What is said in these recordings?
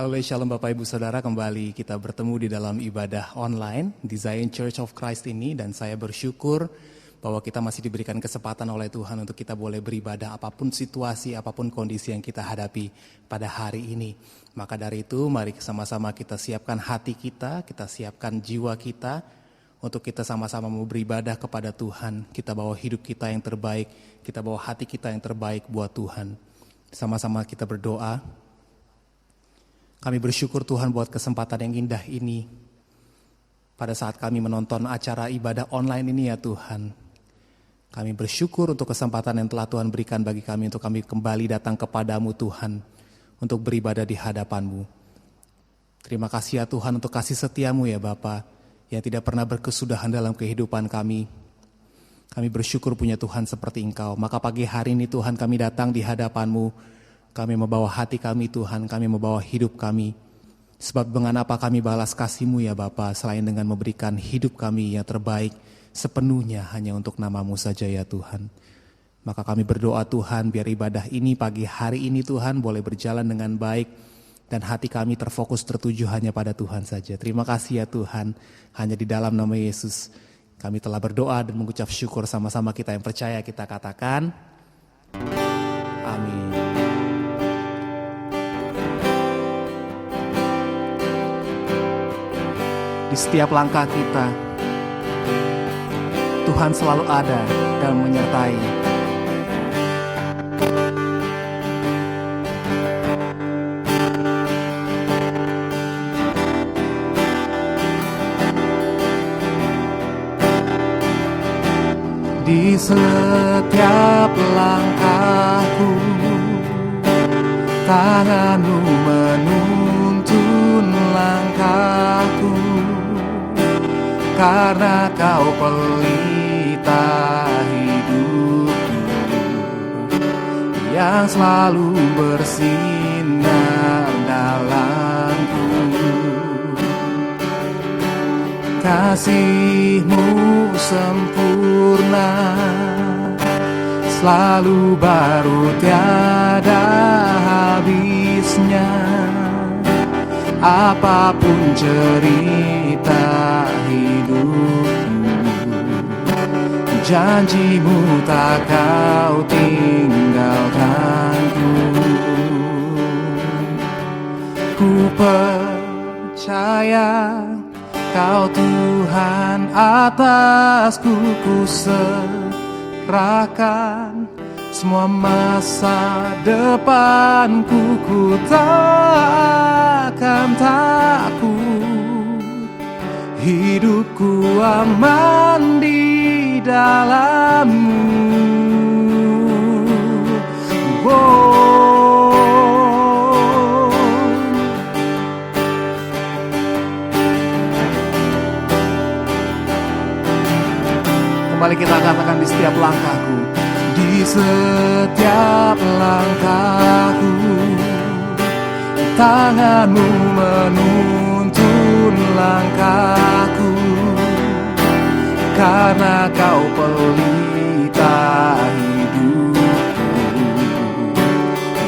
Halo Shalom Bapak Ibu Saudara, kembali kita bertemu di dalam ibadah online di Zion Church of Christ ini. Dan saya bersyukur bahwa kita masih diberikan kesempatan oleh Tuhan untuk kita boleh beribadah apapun situasi, apapun kondisi yang kita hadapi pada hari ini. Maka dari itu mari sama-sama kita siapkan hati kita siapkan jiwa kita untuk kita sama-sama mau beribadah kepada Tuhan. Kita bawa hidup kita yang terbaik, kita bawa hati kita yang terbaik buat Tuhan. Sama-sama kita berdoa. Kami bersyukur Tuhan buat kesempatan yang indah ini. Pada saat kami menonton acara ibadah online ini ya Tuhan. Kami bersyukur untuk kesempatan yang telah Tuhan berikan bagi kami untuk kami kembali datang kepadamu Tuhan. Untuk beribadah di hadapan-Mu. Terima kasih ya Tuhan untuk kasih setiamu ya Bapa yang tidak pernah berkesudahan dalam kehidupan kami. Kami bersyukur punya Tuhan seperti Engkau. Maka pagi hari ini Tuhan kami datang di hadapan-Mu. Kami membawa hati kami Tuhan, kami membawa hidup kami. Sebab dengan apa kami balas kasih-Mu ya Bapa, selain dengan memberikan hidup kami yang terbaik sepenuhnya hanya untuk nama-Mu saja ya Tuhan. Maka kami berdoa Tuhan biar ibadah ini pagi hari ini Tuhan boleh berjalan dengan baik. Dan hati kami terfokus tertuju hanya pada Tuhan saja. Terima kasih ya Tuhan, hanya di dalam nama Yesus kami telah berdoa dan mengucap syukur sama-sama kita yang percaya kita katakan. Amin. Di setiap langkah kita, Tuhan selalu ada dan menyertai. Di setiap langkahku, tangan-Mu menuntun langkahku. Karena Kau pelita hidupku yang selalu bersinar dalamku. Kasih-Mu sempurna, selalu baru tiada habisnya. Apapun cerita hidupku, janji-Mu tak Kau tinggalkanku. Ku percaya Kau Tuhan atasku, ku serahkan semua masa depanku. Ku tak akan takut, hidupku aman di dalam-Mu. Kembali kita katakan di setiap langkahku. Di setiap langkahku, tangan-Mu menuntun langkahku. Karena Kau pelita hidupku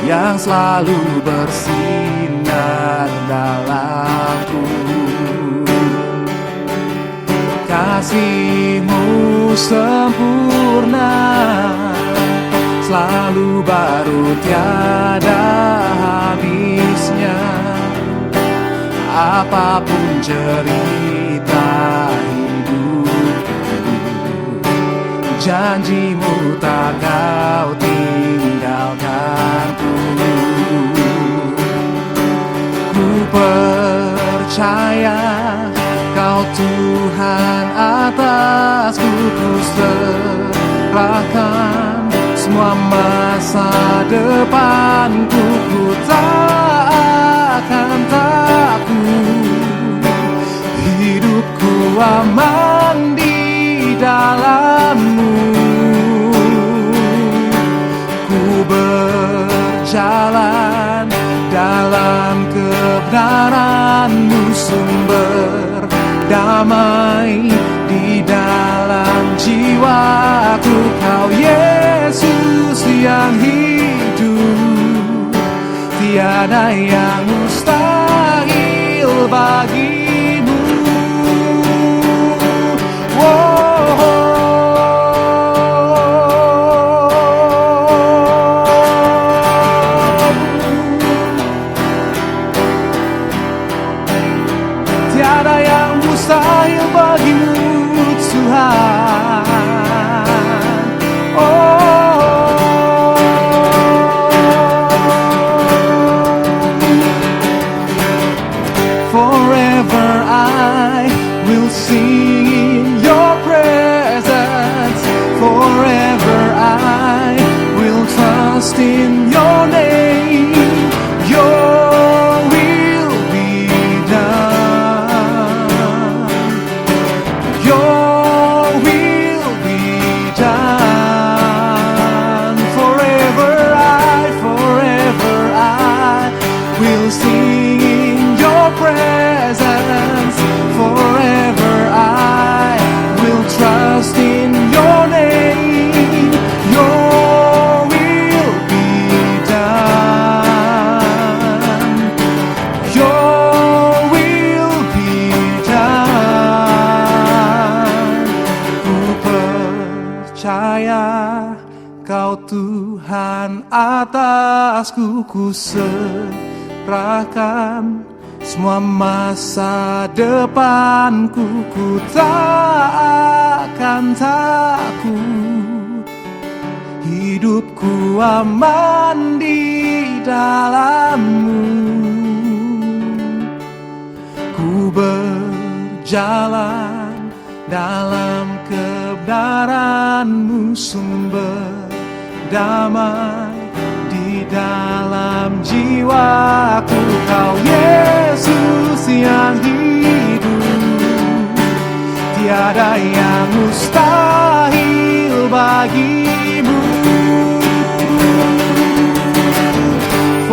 yang selalu bersinar dalamku. Kasih-Mu sempurna, selalu baru tiada habisnya. Apapun cerita hidupku, janji-Mu tak Kau tinggalkanku. Ku percaya Kau Tuhan atasku, ku serahkan semua masa depanku. Ku tak akan takut, hidupku aman di dalam-Mu. Ku berjalan dalam kebenaran-Mu, sumber damai di dalam jiwaku. Kau Yesus yang hidup, tiada yang mustahil. bagimu. Oh, tiada yang mustahil bagimu Tuhan. Forever I will sing in your presence. Forever I will trust in your name. Your will be done. Your will be done. Forever I will sing in your presence. Forever I will trust in your name. Your will be done. Your will be done. Ku percaya Kau Tuhan atasku, ku serahkan semua masa depanku. Ku tak akan takut, hidupku aman di dalam-Mu. Ku berjalan dalam kebenaran-Mu, sumber damai di dalam jiwaku. Kau Yesus yang hidup, tiada yang mustahil bagimu.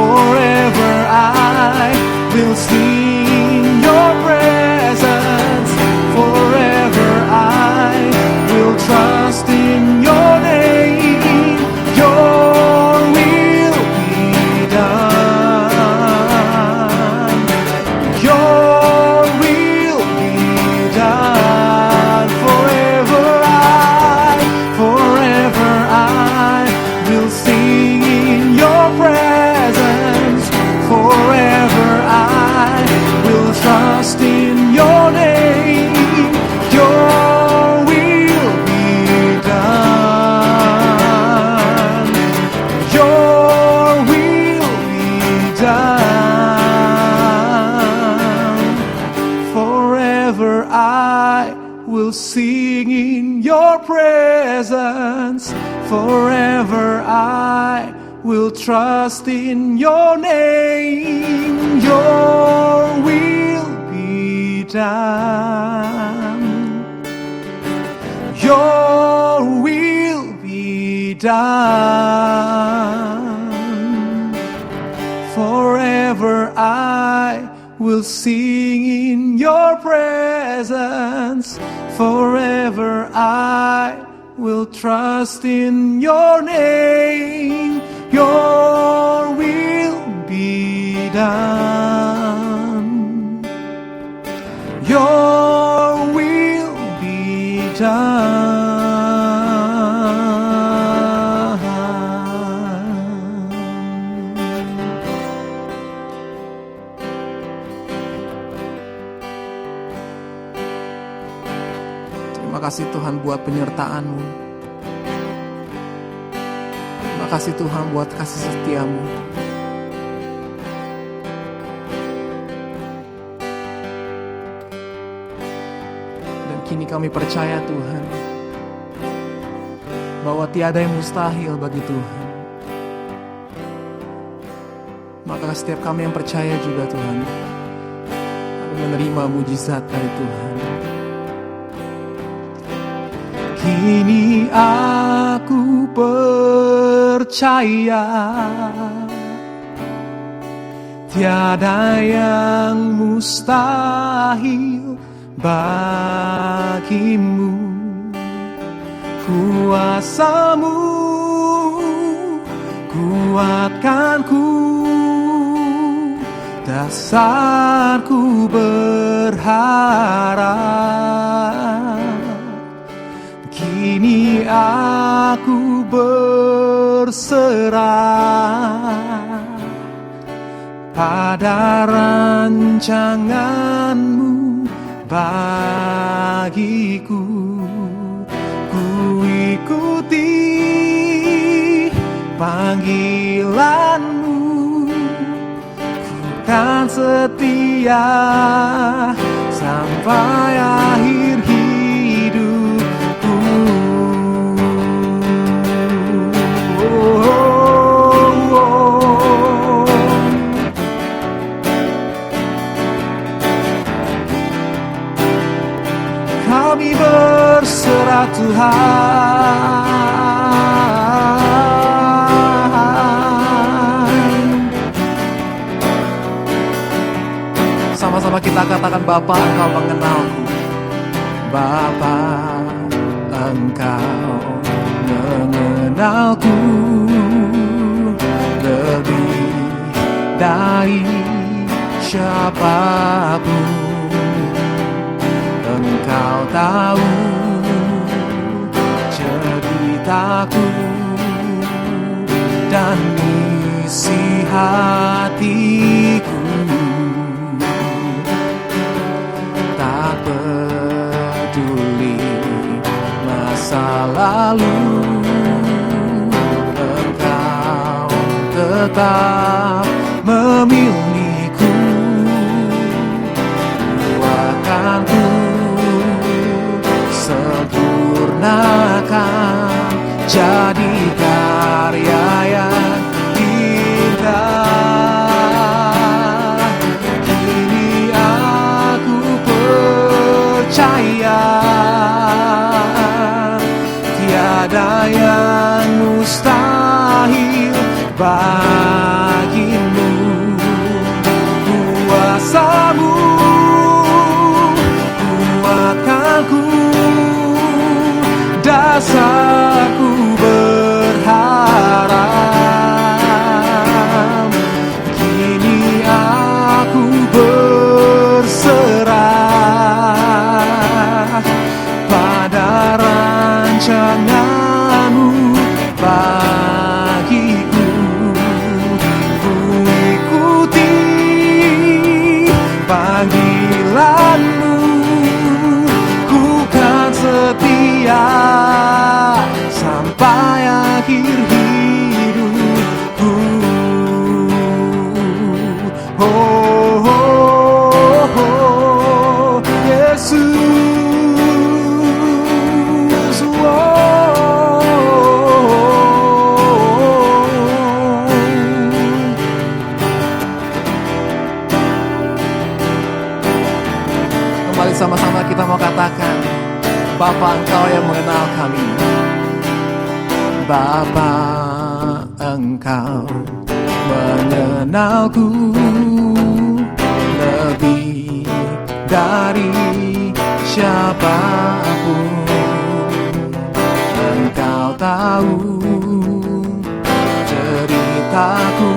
Forever I will sing your presence. Forever I will trust in your name. Your will be done. Your will be done. Forever I will sing in your presence. Forever I will trust in your name. Your will be done. Your will be done. Forever I will sing in your presence. Forever I will trust in your name. Your will be done. Your will be done. Forever I will sing in your presence. Forever I will trust in your name. Your will be done. Your will be done. Terima kasih Tuhan buat penyertaan-Mu. Terima kasih Tuhan buat kasih setia-Mu. Dan kini kami percaya Tuhan, bahwa tiada yang mustahil bagi Tuhan. Maka setiap kami yang percaya juga Tuhan, kami menerima mujizat dari Tuhan. Kini aku percaya tiada yang mustahil bagimu. Kuasa-Mu kuatkanku dasarku berharap. Kini aku berserah pada rancangan-Mu bagiku. Ku ikuti panggilan-Mu, ku kan setia sampai akhir hidupku. Kami berserah Tuhan. Sama-sama kita katakan, Bapa, Engkau mengenalku. Bapa, Engkau mengenalku lebih dari siapapun. Engkau tahu ceritaku dan isi hatiku. Tak peduli masa lalu, Engkau tetap memilihku. Akan ku sempurnakan jadi karya yang indah. Kini aku percaya tiada yang mustahil bagimu. Kuasa-Mu kuatkanku, dasarku berharap. Kini aku berserah pada rancangan-Mu bagiku. Ku ikuti panggilan-Mu, ku kan setia sampai akhir hidupku. Oh, oh, oh, Yesus, oh. Kembali sama-sama kita mau katakan, Bapa, Engkau yang mengenal kami. Bapa, Engkau mengenalku lebih dari siapapun. Engkau tahu ceritaku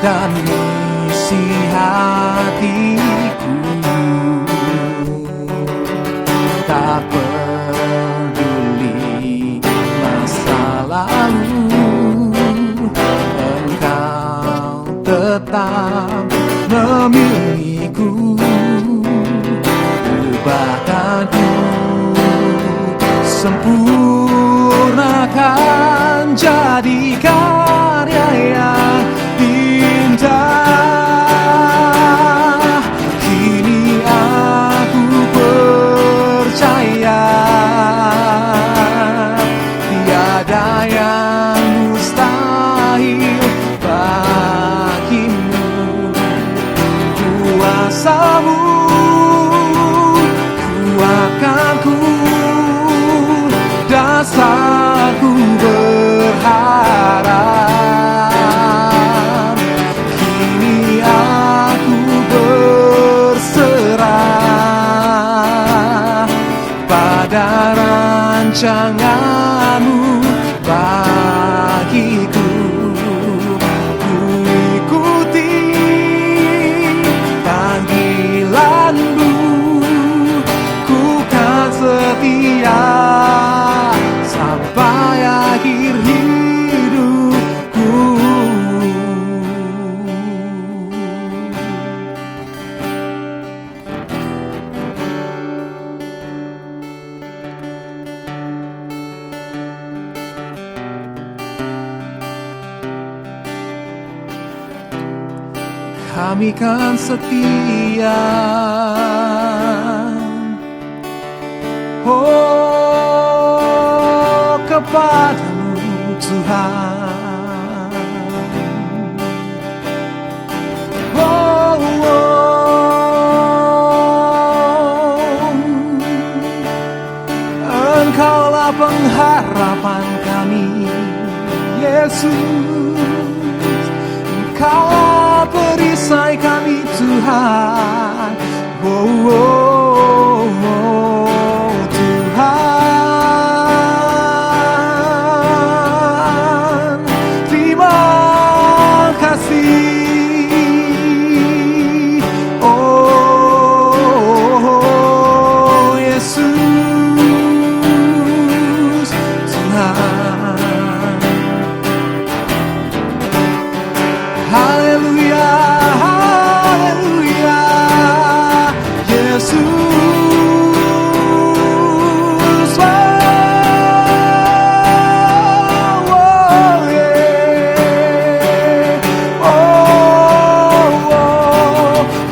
dan isi hatiku. Tak peduli masa lalu, Engkau tetap memilihku. Bahkan ku sempurnakan jadi karya yang indah. Kini aku percaya tiada yang mustahil bagimu. Kuasa-Mu kuatkanku, dasarku berharap. Kini aku berserah pada rancangan-Mu bagiku. Ku ikuti kami kan setia. Oh, kepadamu Tuhan. Oh, Engkaulah pengharapan kami, Yesus. Engkau perisai kami, Tuhan. Oh, oh, oh, Tuhan. Terima kasih. Oh, Yesus, Tuhan. Haleluya, haleluya, Yesus.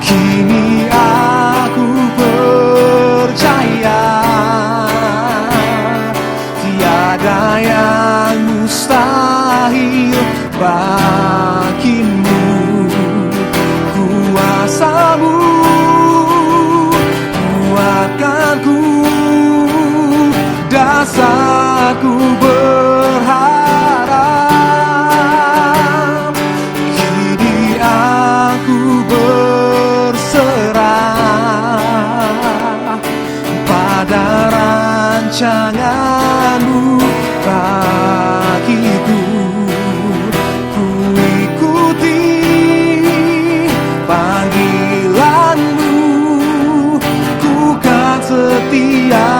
Kini aku percaya tiada yang mustahil bagimu. Kuasamu kuatkanku, dasarku berharap. Kini aku berserah pada rancanganmu bagiku. Ku ikuti panggilanmu, ku kan setia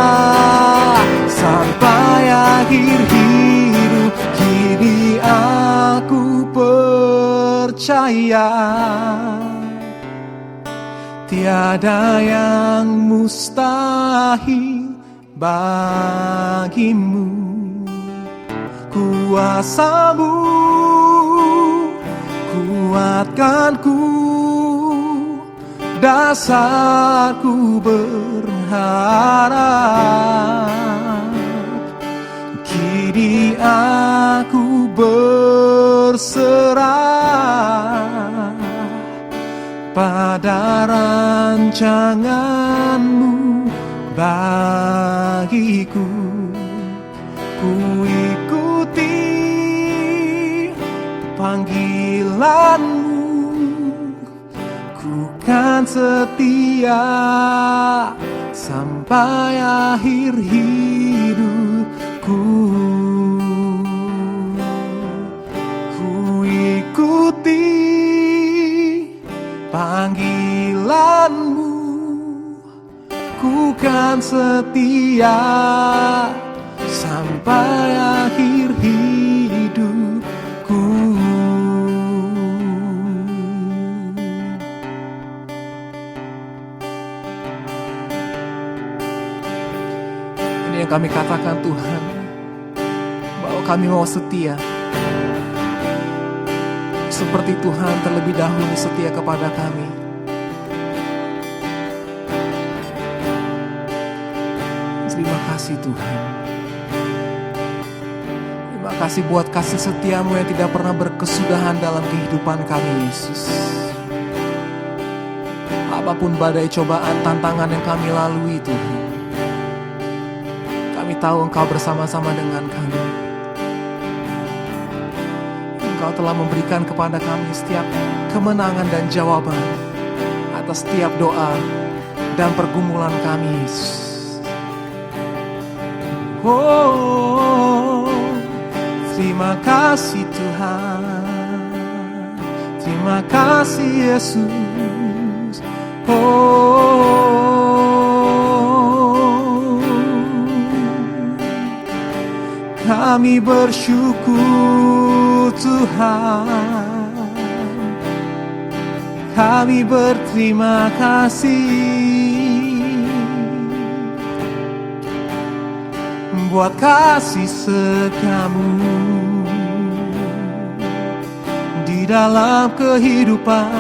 sampai akhir hidup. Kini aku percaya tiada yang mustahil bagimu. Kuasamu kuatkanku, dasarku berharap. Kini aku berserah pada rancanganmu bagiku. Ku ikuti panggilanmu, ku kan setia sampai akhir hidupku. Ku ikuti panggilanmu, ku kan setia sampai akhir hidupku. Ini yang kami katakan, Tuhan, bahwa kami mau setia seperti Tuhan terlebih dahulu setia kepada kami. Terima kasih Tuhan. Terima kasih buat kasih setiamu yang tidak pernah berkesudahan dalam kehidupan kami, Yesus. Apapun badai cobaan, tantangan yang kami lalui, Tuhan, kami tahu Engkau bersama-sama dengan kami. Engkau telah memberikan kepada kami setiap kemenangan dan jawaban atas setiap doa dan pergumulan kami, Yesus. Oh, terima kasih Tuhan, terima kasih Yesus. Oh, kami bersyukur Tuhan, kami berterima kasih buat kasih setiamu di dalam kehidupan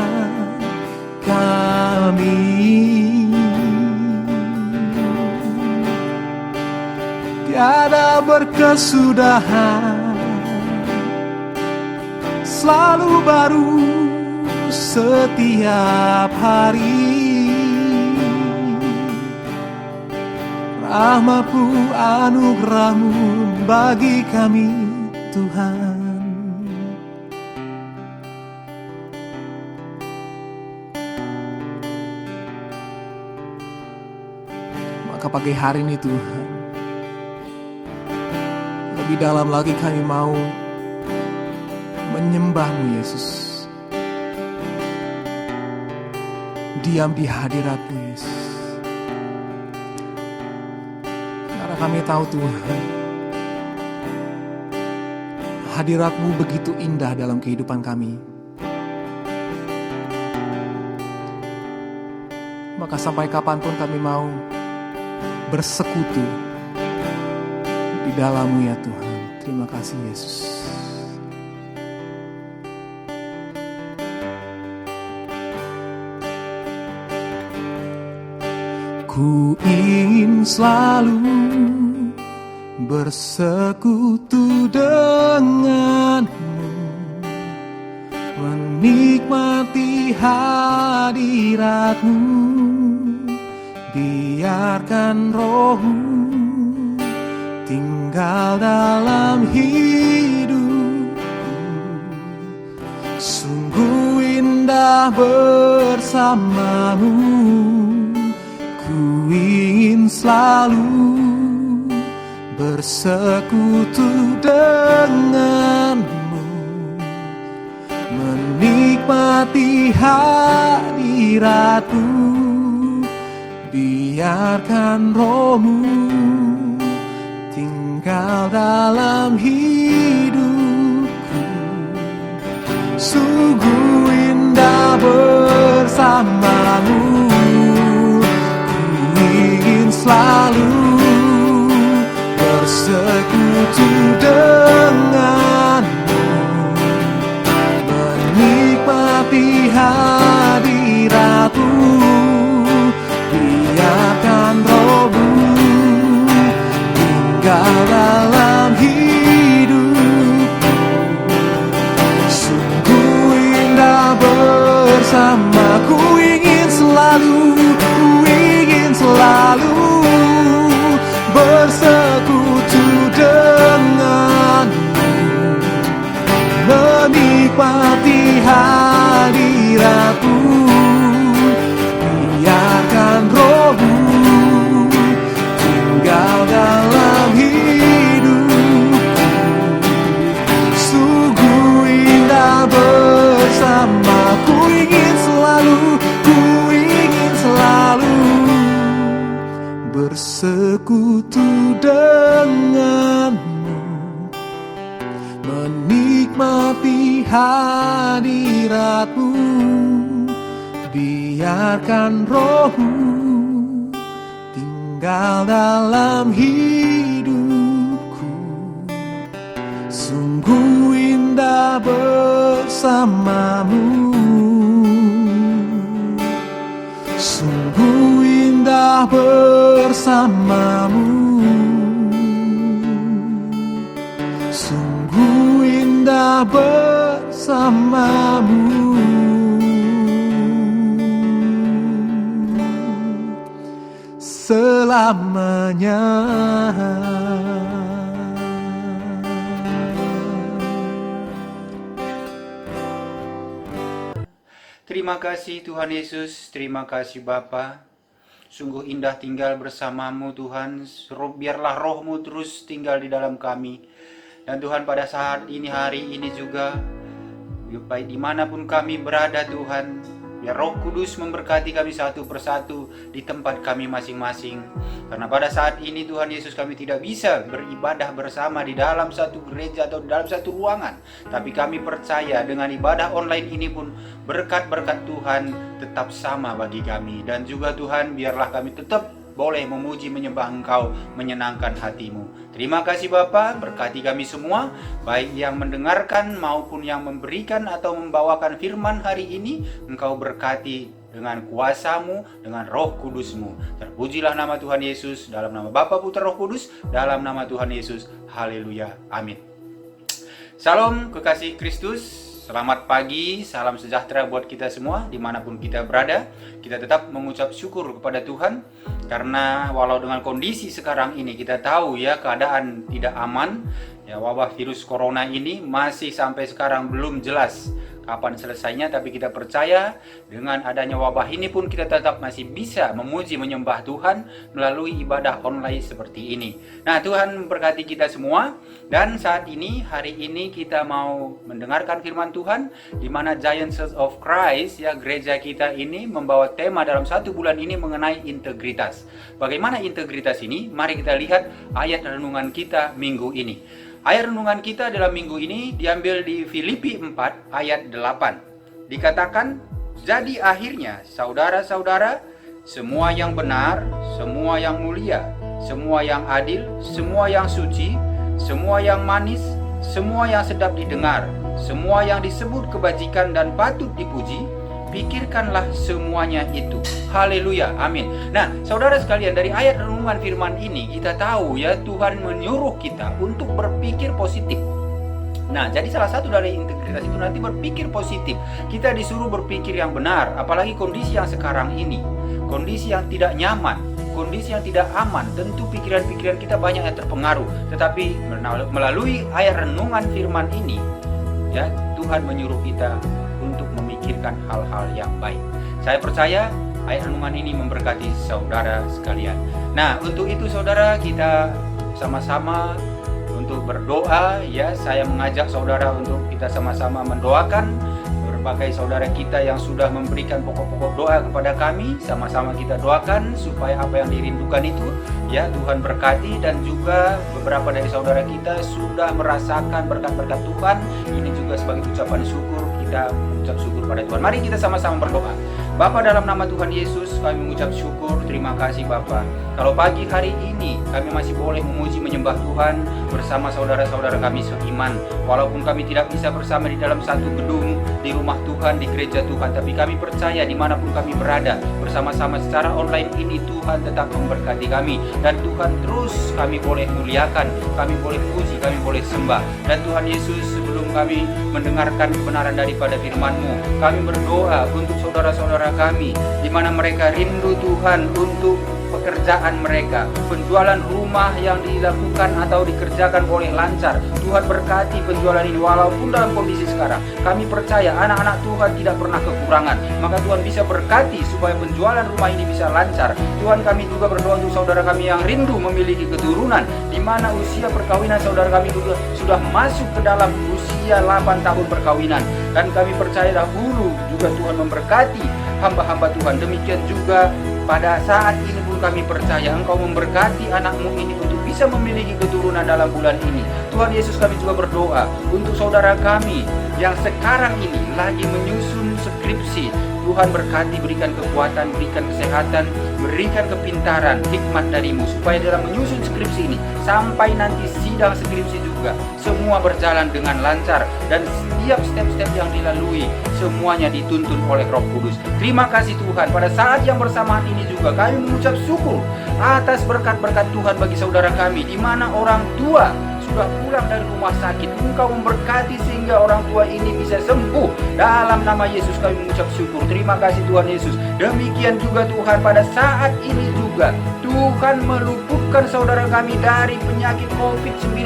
kami. Tiada berkesudahan, selalu baru setiap hari. Rahmat-Mu, anugerah-Mu bagi kami, Tuhan. Maka pagi hari ini Tuhan, lebih dalam lagi kami mau menyembah-Mu Yesus. Diam di hadirat-Mu Yesus. Karena kami tahu Tuhan, hadirat-Mu begitu indah dalam kehidupan kami. Maka sampai kapanpun kami mau bersekutu di dalam-Mu ya Tuhan. Terima kasih Yesus. Ku ingin selalu bersekutu dengan-Mu, menikmati hadirat-Mu, biarkan Roh-Mu tinggal dalam hidupku. Sungguh indah bersama-Mu, ku ingin selalu bersekutu dengan-Mu, menikmati hadirat-Mu, biarkan Roh-Mu tinggal dalam hidupku. Sungguh indah bersama-Mu, ku ingin selalu bersekutu dengan-Mu, menikmati hadirat-Mu, biarkan Roh-Mu tinggal dalam hidupku. Sungguh indah bersama-Ku, ingin selalu bersekutu dengan-Mu, menikmati hadirat-Mu, biarkan Roh-Mu tinggal dalam hidupku. Sungguh indah bersama-Ku, ingin selalu bersekutu dengan-Mu, menikmati hadirat-Mu, biarkan Roh-Mu tinggal dalam hidupku. Sungguh indah bersama-Mu, sungguh indah bersama-Mu, sungguh indah bersama-Mu, selamanya. Terima kasih Tuhan Yesus, terima kasih Bapa. Sungguh indah tinggal bersama-Mu Tuhan. Biarlah Roh-Mu terus tinggal di dalam kami. Dan Tuhan, pada saat ini, hari ini juga, baik dimanapun kami berada Tuhan, biar Roh Kudus memberkati kami satu persatu di tempat kami masing-masing. Karena pada saat ini Tuhan Yesus, kami tidak bisa beribadah bersama di dalam satu gereja atau di dalam satu ruangan. Tapi kami percaya dengan ibadah online ini pun berkat-berkat Tuhan tetap sama bagi kami. Dan juga Tuhan, biarlah kami tetap boleh memuji menyembah Engkau, menyenangkan hati-Mu. Terima kasih Bapa, berkati kami semua, baik yang mendengarkan maupun yang memberikan atau membawakan firman hari ini. Engkau berkati dengan kuasa-Mu, dengan Roh Kudus-Mu. Terpujilah nama Tuhan Yesus, dalam nama Bapa, Putra, Roh Kudus, dalam nama Tuhan Yesus. Haleluya. Amin. Salam kekasih Kristus, selamat pagi, salam sejahtera buat kita semua dimanapun kita berada. Kita tetap mengucap syukur kepada Tuhan, karena walau dengan kondisi sekarang ini kita tahu ya keadaan tidak aman. Ya, wabah virus corona ini masih sampai sekarang belum jelas kapan selesainya, tapi kita percaya dengan adanya wabah ini pun kita tetap masih bisa memuji menyembah Tuhan melalui ibadah online seperti ini. Nah, Tuhan memberkati kita semua, dan saat ini, hari ini kita mau mendengarkan firman Tuhan, di mana Giant Church of Christ, ya gereja kita ini membawa tema dalam 1 bulan ini mengenai integritas. Bagaimana integritas ini? Mari kita lihat ayat renungan kita minggu ini. Ayat renungan kita dalam minggu ini diambil di Filipi 4 ayat 8. Dikatakan, jadi akhirnya saudara-saudara, semua yang benar, semua yang mulia, semua yang adil, semua yang suci, semua yang manis, semua yang sedap didengar, semua yang disebut kebajikan dan patut dipuji, pikirkanlah semuanya itu. Haleluya, amin. Nah, saudara sekalian, dari ayat renungan firman ini kita tahu ya Tuhan menyuruh kita untuk berpikir positif. Nah, jadi salah satu dari integritas itu nanti berpikir positif. Kita disuruh berpikir yang benar, apalagi kondisi yang sekarang ini. Kondisi yang tidak nyaman, kondisi yang tidak aman, tentu pikiran-pikiran kita banyak yang terpengaruh. Tetapi melalui ayat renungan firman ini, ya Tuhan menyuruh kita untuk memikirkan hal-hal yang baik. Saya percaya ayat renungan ini memberkati saudara sekalian. Nah, untuk itu saudara, kita sama-sama untuk berdoa. Ya, saya mengajak saudara untuk kita sama-sama mendoakan berbagai saudara kita yang sudah memberikan pokok-pokok doa kepada kami. Sama-sama kita doakan supaya apa yang dirindukan itu ya Tuhan berkati, dan juga beberapa dari saudara kita sudah merasakan berkat-berkat Tuhan. Ini juga sebagai ucapan syukur, kita mengucap syukur pada Tuhan. Mari kita sama-sama berdoa. Bapa, dalam nama Tuhan Yesus kami mengucap syukur, terima kasih Bapa. Kalau pagi hari ini kami masih boleh memuji menyembah Tuhan bersama saudara-saudara kami seiman. Walaupun kami tidak bisa bersama di dalam satu gedung, di rumah Tuhan, di gereja Tuhan, tapi kami percaya dimanapun kami berada bersama-sama secara online ini, Tuhan tetap memberkati kami. Dan Tuhan terus kami boleh muliakan, kami boleh puji, kami boleh sembah. Dan Tuhan Yesus, sebelum kami mendengarkan kebenaran daripada firman-Mu, kami berdoa untuk saudara-saudara kami, di mana mereka rindu Tuhan untuk pekerjaan mereka, penjualan rumah yang dilakukan atau dikerjakan boleh lancar. Tuhan berkati penjualan ini walaupun dalam kondisi sekarang. Kami percaya anak-anak Tuhan tidak pernah kekurangan, maka Tuhan bisa berkati supaya penjualan rumah ini bisa lancar. Tuhan, kami juga berdoa untuk saudara kami yang rindu memiliki keturunan, di mana usia perkawinan saudara kami juga sudah masuk ke dalam usia 8 tahun perkawinan, dan kami percaya dahulu juga Tuhan memberkati hamba-hamba Tuhan. Demikian juga pada saat ini pun kami percaya Engkau memberkati anak-Mu ini untuk bisa memiliki keturunan dalam bulan ini. Tuhan Yesus, kami juga berdoa untuk saudara kami yang sekarang ini lagi menyusun skripsi. Tuhan berkati, berikan kekuatan, berikan kesehatan, berikan kepintaran, hikmat dari-Mu, supaya dalam menyusun skripsi ini sampai nanti sidang skripsi juga semua berjalan dengan lancar, dan setiap step-step yang dilalui semuanya dituntun oleh Roh Kudus. Terima kasih Tuhan. Pada saat yang bersamaan ini juga kami mengucap syukur atas berkat-berkat Tuhan bagi saudara kami, di mana orang tua sudah pulang dari rumah sakit. Engkau memberkati sehingga orang tua ini bisa sembuh. Dalam nama Yesus kami mengucap syukur. Terima kasih Tuhan Yesus. Demikian juga Tuhan, pada saat ini juga Tuhan meluputkan saudara kami dari penyakit COVID-19,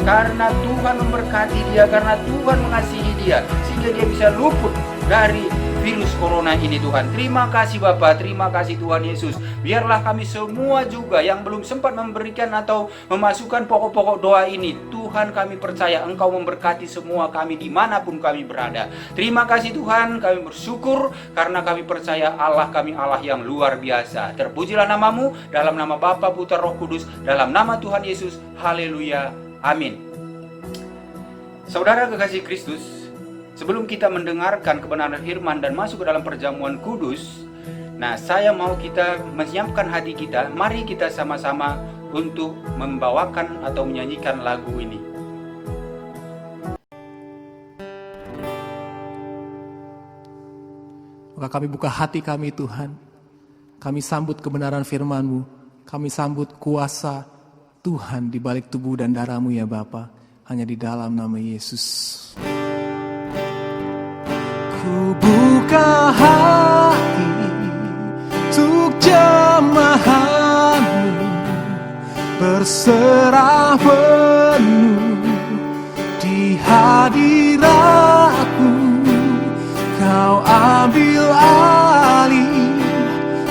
karena Tuhan memberkati dia, karena Tuhan mengasihi dia, sehingga dia bisa luput dari virus corona ini. Tuhan, terima kasih Bapa, terima kasih Tuhan Yesus. Biarlah kami semua juga yang belum sempat memberikan atau memasukkan pokok-pokok doa ini, Tuhan, kami percaya Engkau memberkati semua kami dimanapun kami berada. Terima kasih Tuhan, kami bersyukur karena kami percaya Allah kami Allah yang luar biasa. Terpujilah nama-Mu, dalam nama Bapa, Putra, Roh Kudus, dalam nama Tuhan Yesus. Haleluya, amin. Saudara kekasih Kristus, sebelum kita mendengarkan kebenaran firman dan masuk ke dalam perjamuan kudus, nah saya mau kita menyiapkan hati kita. Mari kita sama-sama untuk membawakan atau menyanyikan lagu ini. Terima Maka kami buka hati kami Tuhan. Kami sambut kebenaran firman-Mu. Kami sambut kuasa Tuhan di balik tubuh dan darah-Mu ya Bapa. Hanya di dalam nama Yesus. Ku buka hati untuk jemaat-Mu, berserah penuh di hadirat-Mu. Kau ambil alih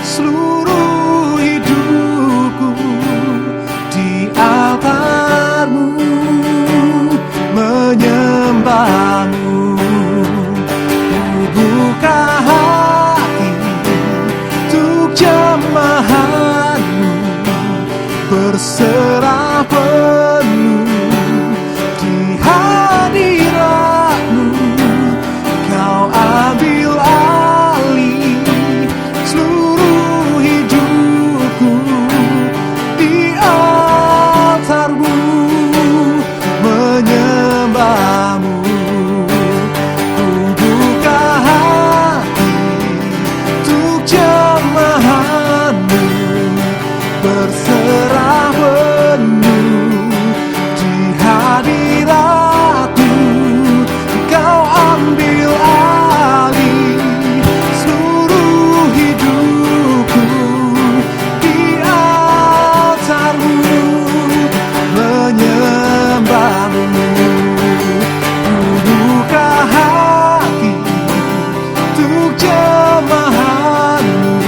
seluruh hidupku di altar-Mu, menyembah-Mu. Ku buka hati untuk jemaat-Mu, berserah penuh di hadirat-Mu. Kau ambil alih seluruh hidupku di altar-Mu, menyembah-Mu. Ku buka hati untuk jemaat-Mu, berserah penuh di hadirat-Mu. Kau ambil alih seluruh hidupku di altar-Mu, menyembah-Mu. Ku buka hati untuk jemaat-Mu,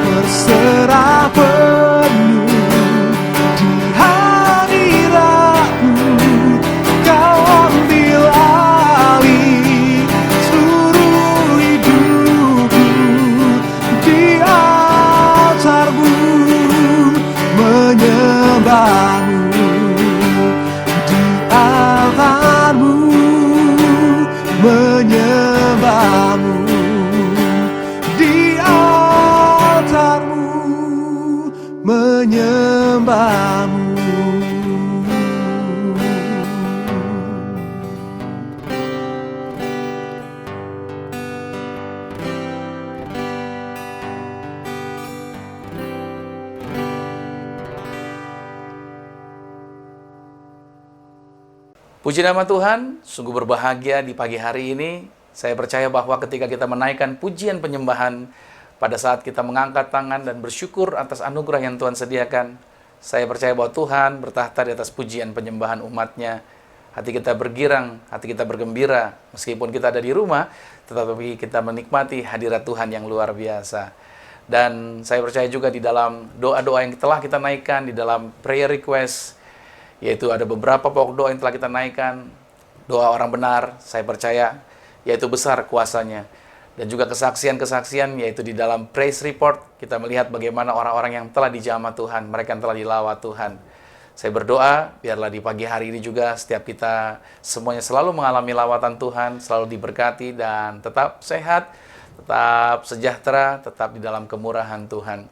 berserah penuh di hadirat-Mu. Kau ambil alih seluruh hidupku di altar-Mu, menyembah-Mu. Di altar-Mu, menyembah-Mu. Di altar-Mu, menyembah-Mu. Puji nama Tuhan, sungguh berbahagia di pagi hari ini. Saya percaya bahwa ketika kita menaikkan pujian penyembahan, pada saat kita mengangkat tangan dan bersyukur atas anugerah yang Tuhan sediakan, saya percaya bahwa Tuhan bertahta di atas pujian penyembahan umat-Nya. Hati kita bergirang, hati kita bergembira, meskipun kita ada di rumah, tetapi kita menikmati hadirat Tuhan yang luar biasa. Dan saya percaya juga di dalam doa-doa yang telah kita naikkan, di dalam prayer request, yaitu ada beberapa pokok doa yang telah kita naikkan, doa orang benar, saya percaya, yaitu besar kuasanya. Dan juga kesaksian-kesaksian, yaitu di dalam praise report, kita melihat bagaimana orang-orang yang telah dijamah Tuhan, mereka yang telah dilawat Tuhan. Saya berdoa, biarlah di pagi hari ini juga setiap kita semuanya selalu mengalami lawatan Tuhan, selalu diberkati, dan tetap sehat, tetap sejahtera, tetap di dalam kemurahan Tuhan.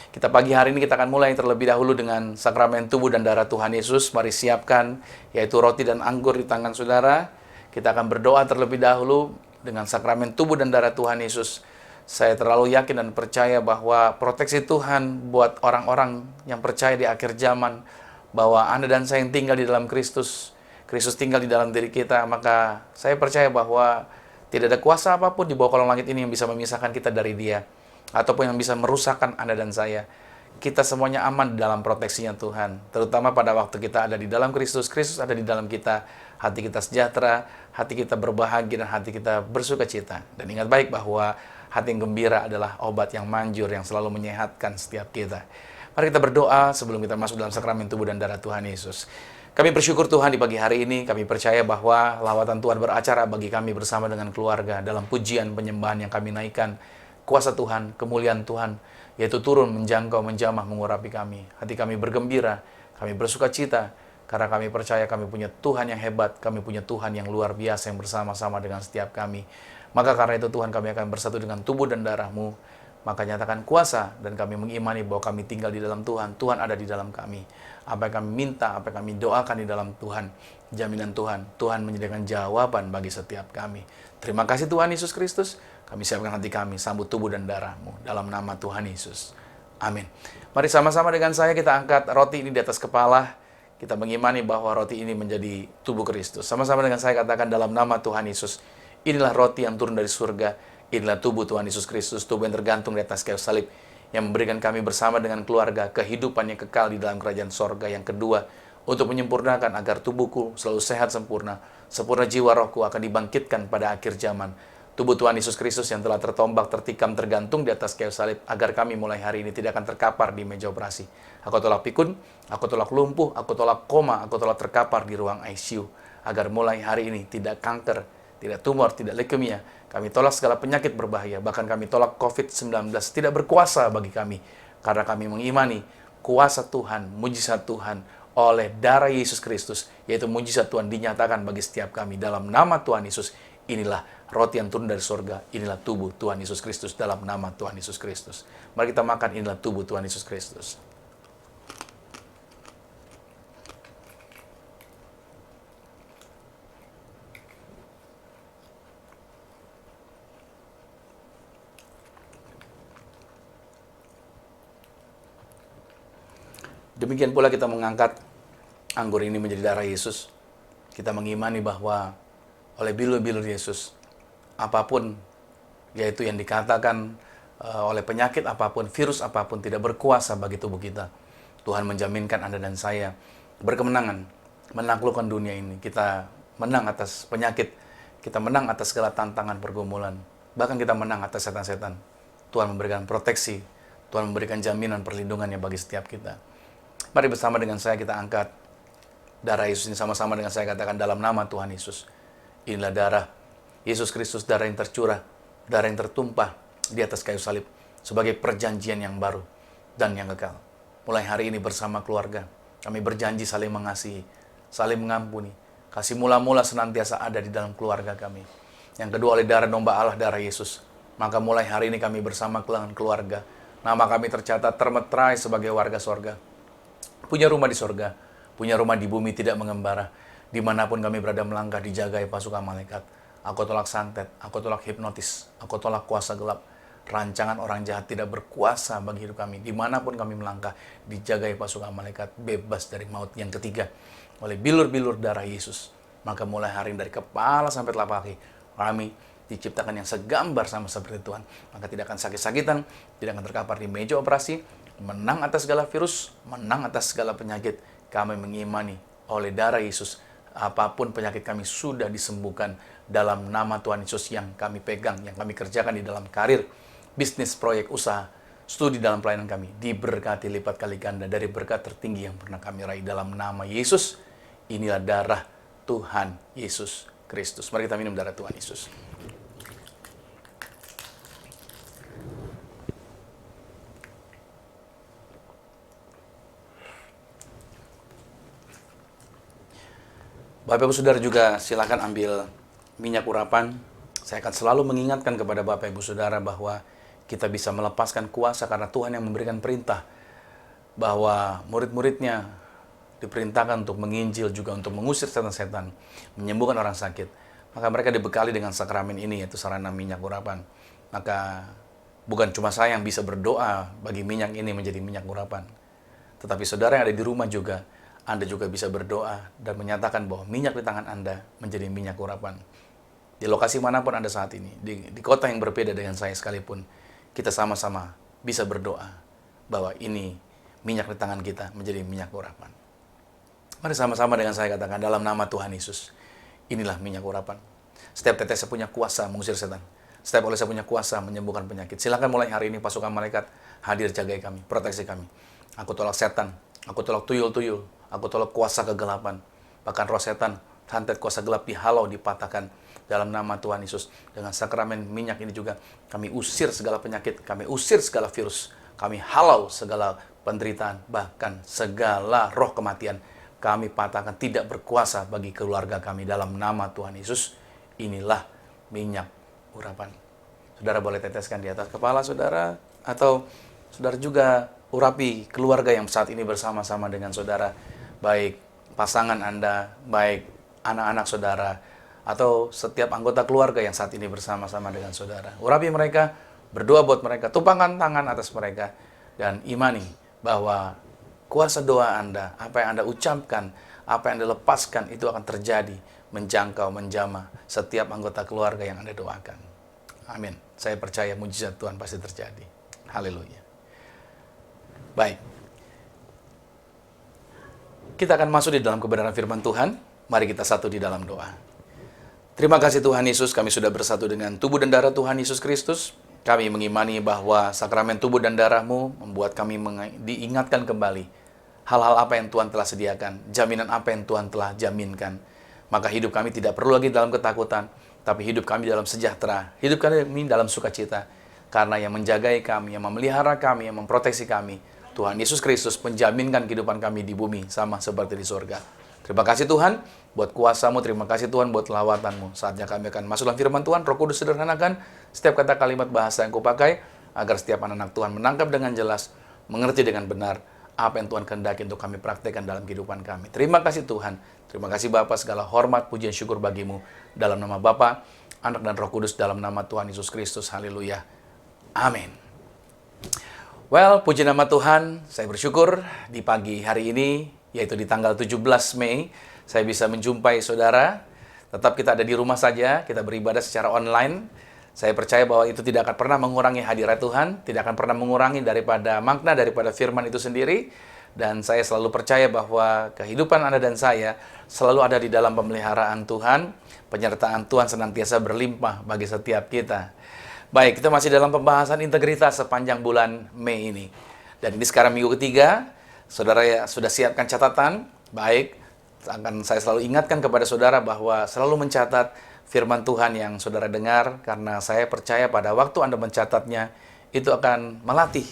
Kita pagi hari ini kita akan mulai terlebih dahulu dengan sakramen tubuh dan darah Tuhan Yesus. Mari siapkan, yaitu roti dan anggur di tangan saudara. Kita akan berdoa terlebih dahulu dengan sakramen tubuh dan darah Tuhan Yesus. Saya terlalu yakin dan percaya bahwa proteksi Tuhan buat orang-orang yang percaya di akhir zaman, bahwa Anda dan saya yang tinggal di dalam Kristus, Kristus tinggal di dalam diri kita, maka saya percaya bahwa tidak ada kuasa apapun di bawah kolong langit ini yang bisa memisahkan kita dari Dia, ataupun yang bisa merusakkan Anda dan saya. Kita semuanya aman dalam proteksinya Tuhan. Terutama pada waktu kita ada di dalam Kristus, Kristus ada di dalam kita, hati kita sejahtera, hati kita berbahagia, dan hati kita bersuka cita. Dan ingat baik bahwa hati yang gembira adalah obat yang manjur yang selalu menyehatkan setiap kita. Mari kita berdoa sebelum kita masuk dalam sakramen tubuh dan darah Tuhan Yesus. Kami bersyukur Tuhan di pagi hari ini, kami percaya bahwa lawatan Tuhan beracara bagi kami bersama dengan keluarga dalam pujian penyembahan yang kami naikkan. Kuasa Tuhan, kemuliaan Tuhan, yaitu turun, menjangkau, menjamah, mengurapi kami. Hati kami bergembira, kami bersuka cita, karena kami percaya kami punya Tuhan yang hebat, kami punya Tuhan yang luar biasa yang bersama-sama dengan setiap kami. Maka karena itu Tuhan, kami akan bersatu dengan tubuh dan darah-Mu. Maka nyatakan kuasa, dan kami mengimani bahwa kami tinggal di dalam Tuhan, Tuhan ada di dalam kami. Apa yang kami minta, apa yang kami doakan di dalam Tuhan, jaminan Tuhan, Tuhan menyediakan jawaban bagi setiap kami. Terima kasih Tuhan Yesus Kristus, Kami siapkan hati kami, sambut tubuh dan darah-Mu dalam nama Tuhan Yesus. Amin. Mari sama-sama dengan saya kita angkat roti ini di atas kepala. Kita mengimani bahwa roti ini menjadi tubuh Kristus. Sama-sama dengan saya katakan dalam nama Tuhan Yesus. Inilah roti yang turun dari surga. Inilah tubuh Tuhan Yesus Kristus, tubuh yang tergantung di atas kayu salib, yang memberikan kami bersama dengan keluarga kehidupan yang kekal di dalam kerajaan sorga. Yang kedua, untuk menyempurnakan agar tubuhku selalu sehat sempurna, sempurna jiwa rohku akan dibangkitkan pada akhir zaman. Tubuh Tuhan Yesus Kristus yang telah tertombak, tertikam, tergantung di atas kayu salib, agar kami mulai hari ini tidak akan terkapar di meja operasi. Aku tolak pikun, aku tolak lumpuh, aku tolak koma, aku tolak terkapar di ruang ICU. Agar mulai hari ini tidak kanker, tidak tumor, tidak leukemia. Kami tolak segala penyakit berbahaya, bahkan kami tolak COVID-19, tidak berkuasa bagi kami. Karena kami mengimani kuasa Tuhan, mujizat Tuhan, oleh darah Yesus Kristus, yaitu mujizat Tuhan dinyatakan bagi setiap kami dalam nama Tuhan Yesus. Inilah roti yang turun dari surga, inilah tubuh Tuhan Yesus Kristus dalam nama Tuhan Yesus Kristus. Mari kita makan, inilah tubuh Tuhan Yesus Kristus. Demikian pula kita mengangkat anggur ini menjadi darah Yesus. Kita mengimani bahwa oleh bilur-bilur Yesus, apapun yaitu yang dikatakan oleh penyakit apapun, virus apapun tidak berkuasa bagi tubuh kita. Tuhan menjaminkan Anda dan saya berkemenangan menaklukkan dunia ini. Kita menang atas penyakit, kita menang atas segala tantangan pergumulan, bahkan kita menang atas setan-setan. Tuhan memberikan proteksi, Tuhan memberikan jaminan perlindungannya bagi setiap kita. Mari bersama dengan saya kita angkat darah Yesus ini, sama-sama dengan saya katakan dalam nama Tuhan Yesus. Inilah darah Yesus Kristus, darah yang tercurah, darah yang tertumpah di atas kayu salib sebagai perjanjian yang baru dan yang kekal. Mulai hari ini bersama keluarga, kami berjanji saling mengasihi, saling mengampuni. Kasih mula-mula senantiasa ada di dalam keluarga kami. Yang kedua, oleh darah domba Allah, darah Yesus. Maka mulai hari ini kami bersama keluarga. Nama kami tercatat termeterai sebagai warga sorga. Punya rumah di sorga, punya rumah di bumi, tidak mengembara. Dimanapun kami berada melangkah dijagai pasukan malaikat. Aku tolak santet, aku tolak hipnotis, aku tolak kuasa gelap. Rancangan orang jahat tidak berkuasa bagi hidup kami. Dimanapun kami melangkah dijagai pasukan malaikat, bebas dari maut. Yang ketiga, oleh bilur-bilur darah Yesus. Maka mulai hari ini dari kepala sampai telapak kaki, kami diciptakan yang segambar sama seperti Tuhan. Maka tidak akan sakit-sakitan, tidak akan terkapar di meja operasi, menang atas segala virus, menang atas segala penyakit. Kami mengimani oleh darah Yesus, apapun penyakit kami sudah disembuhkan dalam nama Tuhan Yesus yang kami pegang, yang kami kerjakan di dalam karir, bisnis, proyek, usaha, studi dalam pelayanan kami, diberkati lipat kali ganda dari berkat tertinggi yang pernah kami raih dalam nama Yesus. Inilah darah Tuhan Yesus Kristus. Mari kita minum darah Tuhan Yesus. Bapak Ibu Saudara juga silakan ambil minyak urapan. Saya akan selalu mengingatkan kepada Bapak Ibu Saudara bahwa kita bisa melepaskan kuasa karena Tuhan yang memberikan perintah bahwa murid-muridnya diperintahkan untuk menginjil, juga untuk mengusir setan-setan, menyembuhkan orang sakit. Maka mereka dibekali dengan sakramen ini, yaitu sarana minyak urapan. Maka bukan cuma saya yang bisa berdoa bagi minyak ini menjadi minyak urapan, tetapi saudara yang ada di rumah juga, Anda juga bisa berdoa dan menyatakan bahwa minyak di tangan Anda menjadi minyak urapan. Di lokasi manapun Anda saat ini, di kota yang berbeda dengan saya sekalipun, kita sama-sama bisa berdoa bahwa ini minyak di tangan kita menjadi minyak urapan. Mari sama-sama dengan saya katakan dalam nama Tuhan Yesus, inilah minyak urapan. Setiap tetes punya kuasa mengusir setan. Setiap olesnya punya kuasa menyembuhkan penyakit. Silakan mulai hari ini pasukan malaikat hadir jagai kami, proteksi kami. Aku tolak setan, aku tolak tuyul-tuyul, aku tolak kuasa kegelapan. Bahkan roh setan, santet kuasa gelap dihalau, dipatahkan dalam nama Tuhan Yesus. Dengan sakramen minyak ini juga kami usir segala penyakit, kami usir segala virus, kami halau segala penderitaan, bahkan segala roh kematian. Kami patahkan, tidak berkuasa bagi keluarga kami dalam nama Tuhan Yesus. Inilah minyak urapan. Saudara boleh teteskan di atas kepala saudara, atau saudara juga urapi keluarga yang saat ini bersama-sama dengan saudara, baik pasangan Anda, baik anak-anak saudara, atau setiap anggota keluarga yang saat ini bersama-sama dengan saudara. Urapi mereka, berdoa buat mereka, tumpangkan tangan atas mereka, dan imani bahwa kuasa doa Anda, apa yang Anda ucapkan, apa yang Anda lepaskan, itu akan terjadi, menjangkau, menjamah setiap anggota keluarga yang Anda doakan. Amin. Saya percaya mujizat Tuhan pasti terjadi. Haleluya. Baik. Kita akan masuk di dalam kebenaran firman Tuhan. Mari kita satu di dalam doa. Terima kasih Tuhan Yesus, kami sudah bersatu dengan tubuh dan darah Tuhan Yesus Kristus. Kami mengimani bahwa sakramen tubuh dan darah-Mu membuat kami diingatkan kembali hal-hal apa yang Tuhan telah sediakan, jaminan apa yang Tuhan telah jaminkan. Maka hidup kami tidak perlu lagi dalam ketakutan, tapi hidup kami dalam sejahtera, hidup kami dalam sukacita. Karena yang menjagai kami, yang memelihara kami, yang memproteksi kami, Tuhan Yesus Kristus menjaminkan kehidupan kami di bumi sama seperti di surga. Terima kasih Tuhan buat kuasa-Mu, terima kasih Tuhan buat lawatan-Mu. Saatnya kami akan masuk dalam firman Tuhan. Roh Kudus sederhanakan setiap kata kalimat bahasa yang kupakai, agar setiap anak-anak Tuhan menangkap dengan jelas, mengerti dengan benar apa yang Tuhan kehendaki untuk kami praktekkan dalam kehidupan kami. Terima kasih Tuhan. Terima kasih Bapa, segala hormat, pujian, syukur bagimu. Dalam nama Bapa, Anak dan Roh Kudus, dalam nama Tuhan Yesus Kristus. Haleluya. Amin. Well, puji nama Tuhan, saya bersyukur di pagi hari ini, yaitu di tanggal 17 Mei, saya bisa menjumpai saudara. Tetap kita ada di rumah saja, kita beribadah secara online. Saya percaya bahwa itu tidak akan pernah mengurangi hadirat Tuhan, tidak akan pernah mengurangi daripada makna, daripada firman itu sendiri. Dan saya selalu percaya bahwa kehidupan Anda dan saya selalu ada di dalam pemeliharaan Tuhan, penyertaan Tuhan senantiasa berlimpah bagi setiap kita. Baik, kita masih dalam pembahasan integritas sepanjang bulan Mei ini. Dan ini sekarang minggu ketiga, saudara ya sudah siapkan catatan. Baik, akan saya selalu ingatkan kepada saudara bahwa selalu mencatat firman Tuhan yang saudara dengar, karena saya percaya pada waktu Anda mencatatnya, itu akan melatih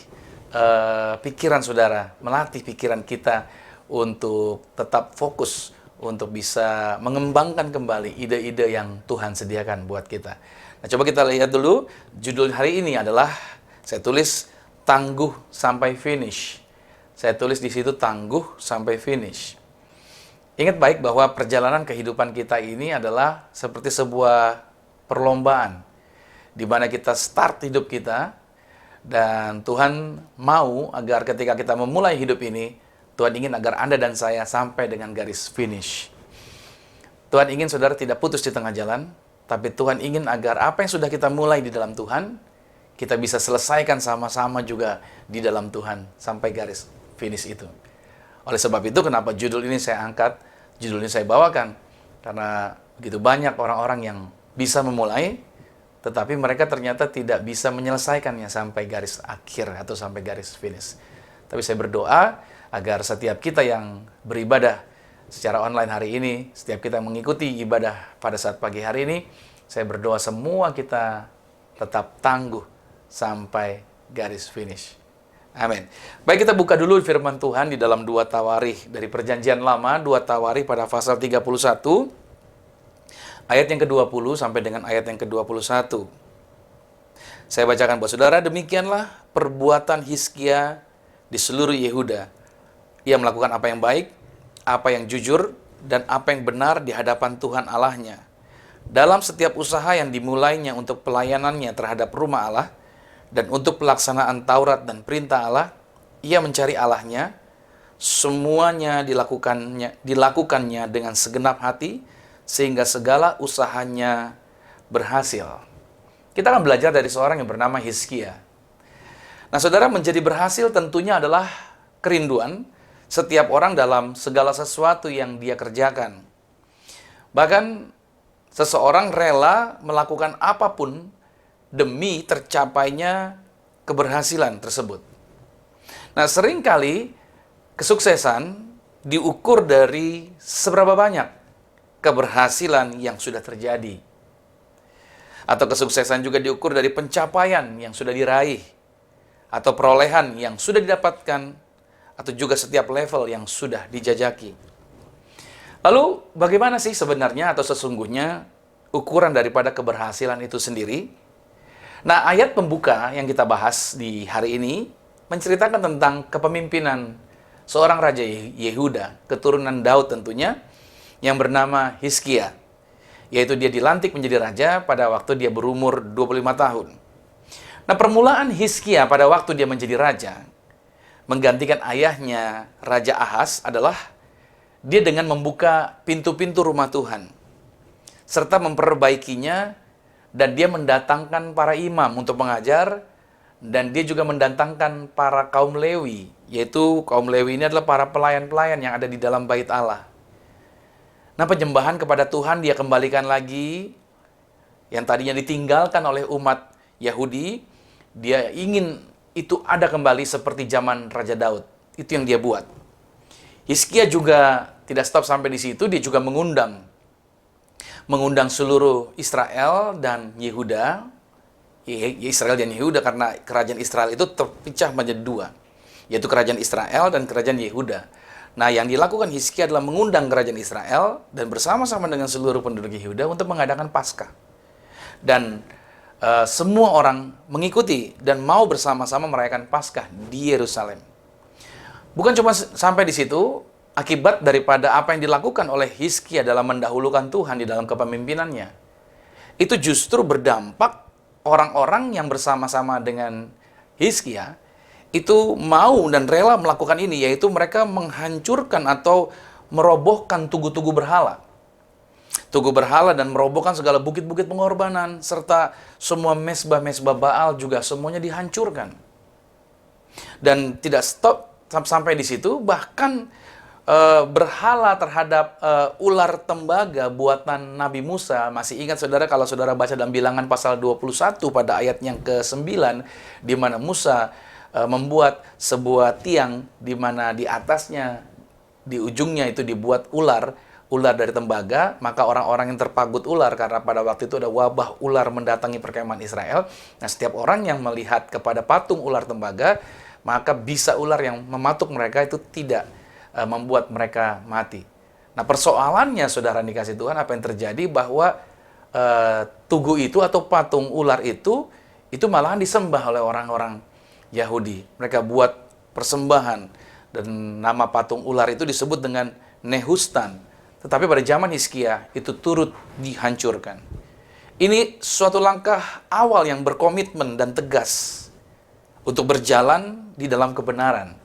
pikiran saudara, melatih pikiran kita untuk tetap fokus, untuk bisa mengembangkan kembali ide-ide yang Tuhan sediakan buat kita. Nah, coba kita lihat dulu, judul hari ini adalah, saya tulis, tangguh sampai finish. Saya tulis di situ, tangguh sampai finish. Ingat baik bahwa perjalanan kehidupan kita ini adalah seperti sebuah perlombaan, di mana kita start hidup kita, dan Tuhan mau agar ketika kita memulai hidup ini, Tuhan ingin agar Anda dan saya sampai dengan garis finish. Tuhan ingin saudara tidak putus di tengah jalan, tapi Tuhan ingin agar apa yang sudah kita mulai di dalam Tuhan, kita bisa selesaikan sama-sama juga di dalam Tuhan, sampai garis finish itu. Oleh sebab itu, kenapa judul ini saya angkat, judul ini saya bawakan, karena begitu banyak orang-orang yang bisa memulai, tetapi mereka ternyata tidak bisa menyelesaikannya sampai garis akhir atau sampai garis finish. Tapi saya berdoa agar setiap kita yang beribadah secara online hari ini, setiap kita mengikuti ibadah pada saat pagi hari ini, saya berdoa semua kita tetap tangguh sampai garis finish. Amin. Baik, kita buka dulu firman Tuhan di dalam 2 Tawarikh dari Perjanjian Lama, 2 Tawarikh pada pasal 31, ayat yang ke-20 sampai dengan ayat yang ke-21. Saya bacakan buat saudara, demikianlah perbuatan Hizkia di seluruh Yehuda. Ia melakukan apa yang baik, apa yang jujur, dan apa yang benar di hadapan Tuhan Allahnya. Dalam setiap usaha yang dimulainya untuk pelayanannya terhadap rumah Allah, dan untuk pelaksanaan Taurat dan perintah Allah, ia mencari Allahnya, semuanya dilakukannya dengan segenap hati, sehingga segala usahanya berhasil. Kita akan belajar dari seorang yang bernama Hizkia. Nah, saudara, menjadi berhasil tentunya adalah kerinduan setiap orang dalam segala sesuatu yang dia kerjakan. Bahkan, seseorang rela melakukan apapun demi tercapainya keberhasilan tersebut. Nah, seringkali kesuksesan diukur dari seberapa banyak keberhasilan yang sudah terjadi. Atau kesuksesan juga diukur dari pencapaian yang sudah diraih, atau perolehan yang sudah didapatkan, atau juga setiap level yang sudah dijajaki. Lalu, bagaimana sih sebenarnya atau sesungguhnya ukuran daripada keberhasilan itu sendiri? Nah, ayat pembuka yang kita bahas di hari ini menceritakan tentang kepemimpinan seorang Raja Yehuda, keturunan Daud tentunya, yang bernama Hizkia. yaitu dia dilantik menjadi raja pada waktu dia berumur 25 tahun. Nah, permulaan Hizkia pada waktu dia menjadi raja, menggantikan ayahnya, Raja Ahaz, adalah dia dengan membuka pintu-pintu rumah Tuhan, serta memperbaikinya, dan dia mendatangkan para imam untuk mengajar, dan dia juga mendatangkan para kaum Lewi, yaitu kaum Lewi ini adalah para pelayan-pelayan yang ada di dalam bait Allah. Nah, penyembahan kepada Tuhan dia kembalikan lagi, yang tadinya ditinggalkan oleh umat Yahudi, dia ingin itu ada kembali seperti zaman Raja Daud. Itu yang dia buat. Hizkia juga tidak stop sampai di situ, dia juga mengundang seluruh Israel dan Yehuda. Israel dan Yehuda, karena kerajaan Israel itu terpecah menjadi dua, yaitu kerajaan Israel dan kerajaan Yehuda. Nah, yang dilakukan Hizkia adalah mengundang kerajaan Israel dan bersama-sama dengan seluruh penduduk Yehuda untuk mengadakan Paskah. Dan semua orang mengikuti dan mau bersama-sama merayakan Paskah di Yerusalem. Bukan cuma sampai di situ, akibat daripada apa yang dilakukan oleh Hizkia dalam mendahulukan Tuhan di dalam kepemimpinannya, itu justru berdampak orang-orang yang bersama-sama dengan Hizkia itu mau dan rela melakukan ini, yaitu mereka menghancurkan atau merobohkan tugu-tugu berhala. Tugu berhala dan merobohkan segala bukit-bukit pengorbanan, serta semua mesbah-mesbah Baal juga semuanya dihancurkan. Dan tidak stop sampai di situ, bahkan berhala terhadap ular tembaga buatan Nabi Musa. Masih ingat saudara kalau saudara baca dalam Bilangan pasal 21 pada ayat yang ke-9, di mana Musa membuat sebuah tiang di mana di atasnya, di ujungnya itu dibuat ular dari tembaga, maka orang-orang yang terpagut ular, karena pada waktu itu ada wabah ular mendatangi perkemahan Israel. Nah, setiap orang yang melihat kepada patung ular tembaga, maka bisa ular yang mematuk mereka itu tidak membuat mereka mati. Nah, persoalannya saudara dikasih Tuhan, apa yang terjadi bahwa tugu itu atau patung ular itu malahan disembah oleh orang-orang Yahudi. Mereka buat persembahan dan nama patung ular itu disebut dengan Nehustan. Tetapi pada zaman Hizkia itu turut dihancurkan. Ini suatu langkah awal yang berkomitmen dan tegas untuk berjalan di dalam kebenaran.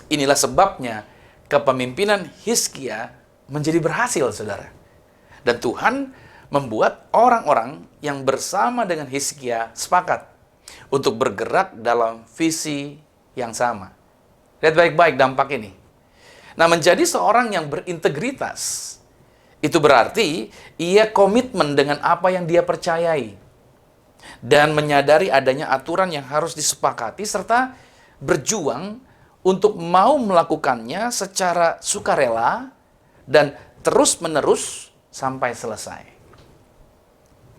Inilah sebabnya kepemimpinan Hizkia menjadi berhasil, saudara. Dan Tuhan membuat orang-orang yang bersama dengan Hizkia sepakat untuk bergerak dalam visi yang sama. Lihat baik-baik dampak ini. Nah, menjadi seorang yang berintegritas, itu berarti ia komitmen dengan apa yang dia percayai. Dan menyadari adanya aturan yang harus disepakati, serta berjuang untuk mau melakukannya secara sukarela dan terus-menerus sampai selesai.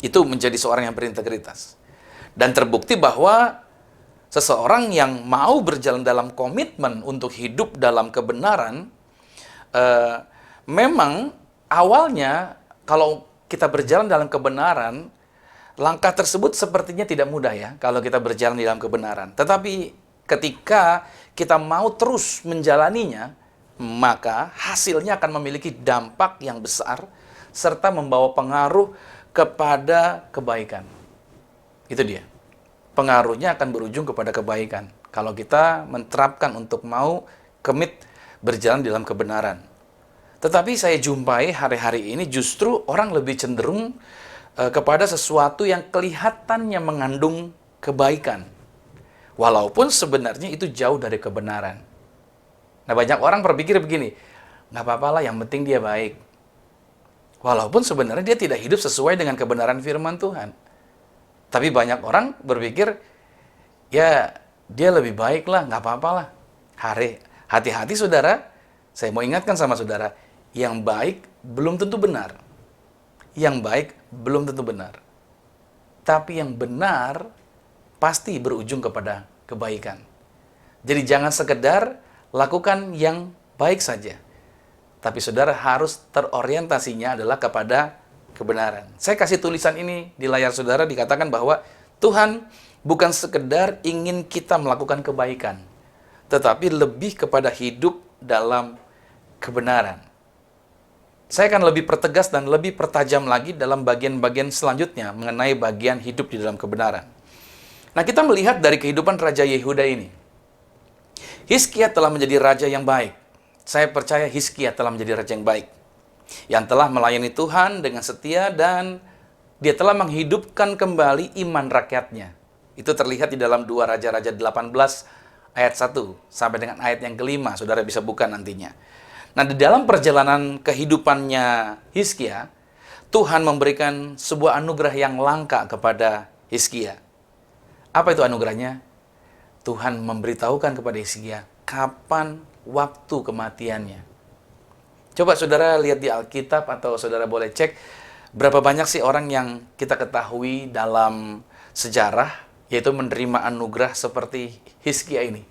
Itu menjadi seorang yang berintegritas. Dan terbukti bahwa seseorang yang mau berjalan dalam komitmen untuk hidup dalam kebenaran, memang awalnya kalau kita berjalan dalam kebenaran, langkah tersebut sepertinya tidak mudah ya, kalau kita berjalan di dalam kebenaran. Tetapi ketika kita mau terus menjalaninya, maka hasilnya akan memiliki dampak yang besar, serta membawa pengaruh kepada kebaikan. Itu dia. Pengaruhnya akan berujung kepada kebaikan kalau kita menerapkan untuk mau komit berjalan dalam kebenaran. Tetapi saya jumpai hari-hari ini justru orang lebih cenderung kepada sesuatu yang kelihatannya mengandung kebaikan, walaupun sebenarnya itu jauh dari kebenaran. Nah, banyak orang berpikir begini, nggak apa-apa lah, yang penting dia baik. Walaupun sebenarnya dia tidak hidup sesuai dengan kebenaran firman Tuhan. Tapi banyak orang berpikir, ya dia lebih baik lah, nggak apa-apa lah. Hati-hati saudara, saya mau ingatkan sama saudara, yang baik belum tentu benar. Yang baik belum tentu benar. Tapi yang benar pasti berujung kepada kebaikan. Jadi jangan sekedar lakukan yang baik saja. Tapi saudara harus terorientasinya adalah kepada kebenaran. Saya kasih tulisan ini di layar saudara, dikatakan bahwa Tuhan bukan sekedar ingin kita melakukan kebaikan, tetapi lebih kepada hidup dalam kebenaran. Saya akan lebih pertegas dan lebih pertajam lagi dalam bagian-bagian selanjutnya mengenai bagian hidup di dalam kebenaran. Nah, kita melihat dari kehidupan Raja Yehuda ini. Hizkia telah menjadi raja yang baik. Saya percaya Hizkia telah menjadi raja yang baik. Yang telah melayani Tuhan dengan setia dan dia telah menghidupkan kembali iman rakyatnya. Itu terlihat di dalam 2 Raja-Raja 18 ayat 1 sampai dengan ayat yang kelima. Saudara bisa buka nantinya. Nah, di dalam perjalanan kehidupannya Hizkia, Tuhan memberikan sebuah anugerah yang langka kepada Hizkia. Apa itu anugerahnya? Tuhan memberitahukan kepada Hizkia kapan waktu kematiannya. Coba saudara lihat di Alkitab atau saudara boleh cek berapa banyak sih orang yang kita ketahui dalam sejarah yaitu menerima anugerah seperti Hizkia ini.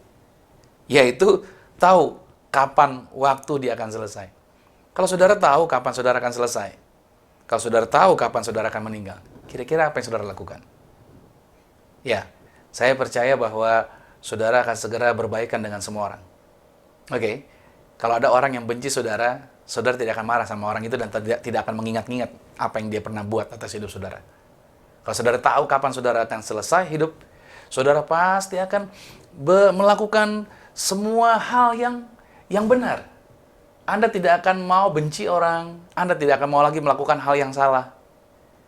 Yaitu tahu kapan waktu dia akan selesai. Kalau saudara tahu kapan saudara akan selesai, kalau saudara tahu kapan saudara akan meninggal, kira-kira apa yang saudara lakukan? Ya, saya percaya bahwa saudara akan segera berbaikan dengan semua orang. Oke, kalau ada orang yang benci saudara, saudara tidak akan marah sama orang itu dan tidak akan mengingat-ingat apa yang dia pernah buat atas hidup saudara. Kalau saudara tahu kapan saudara akan selesai hidup, saudara pasti akan melakukan semua hal yang benar. Anda tidak akan mau benci orang, Anda tidak akan mau lagi melakukan hal yang salah.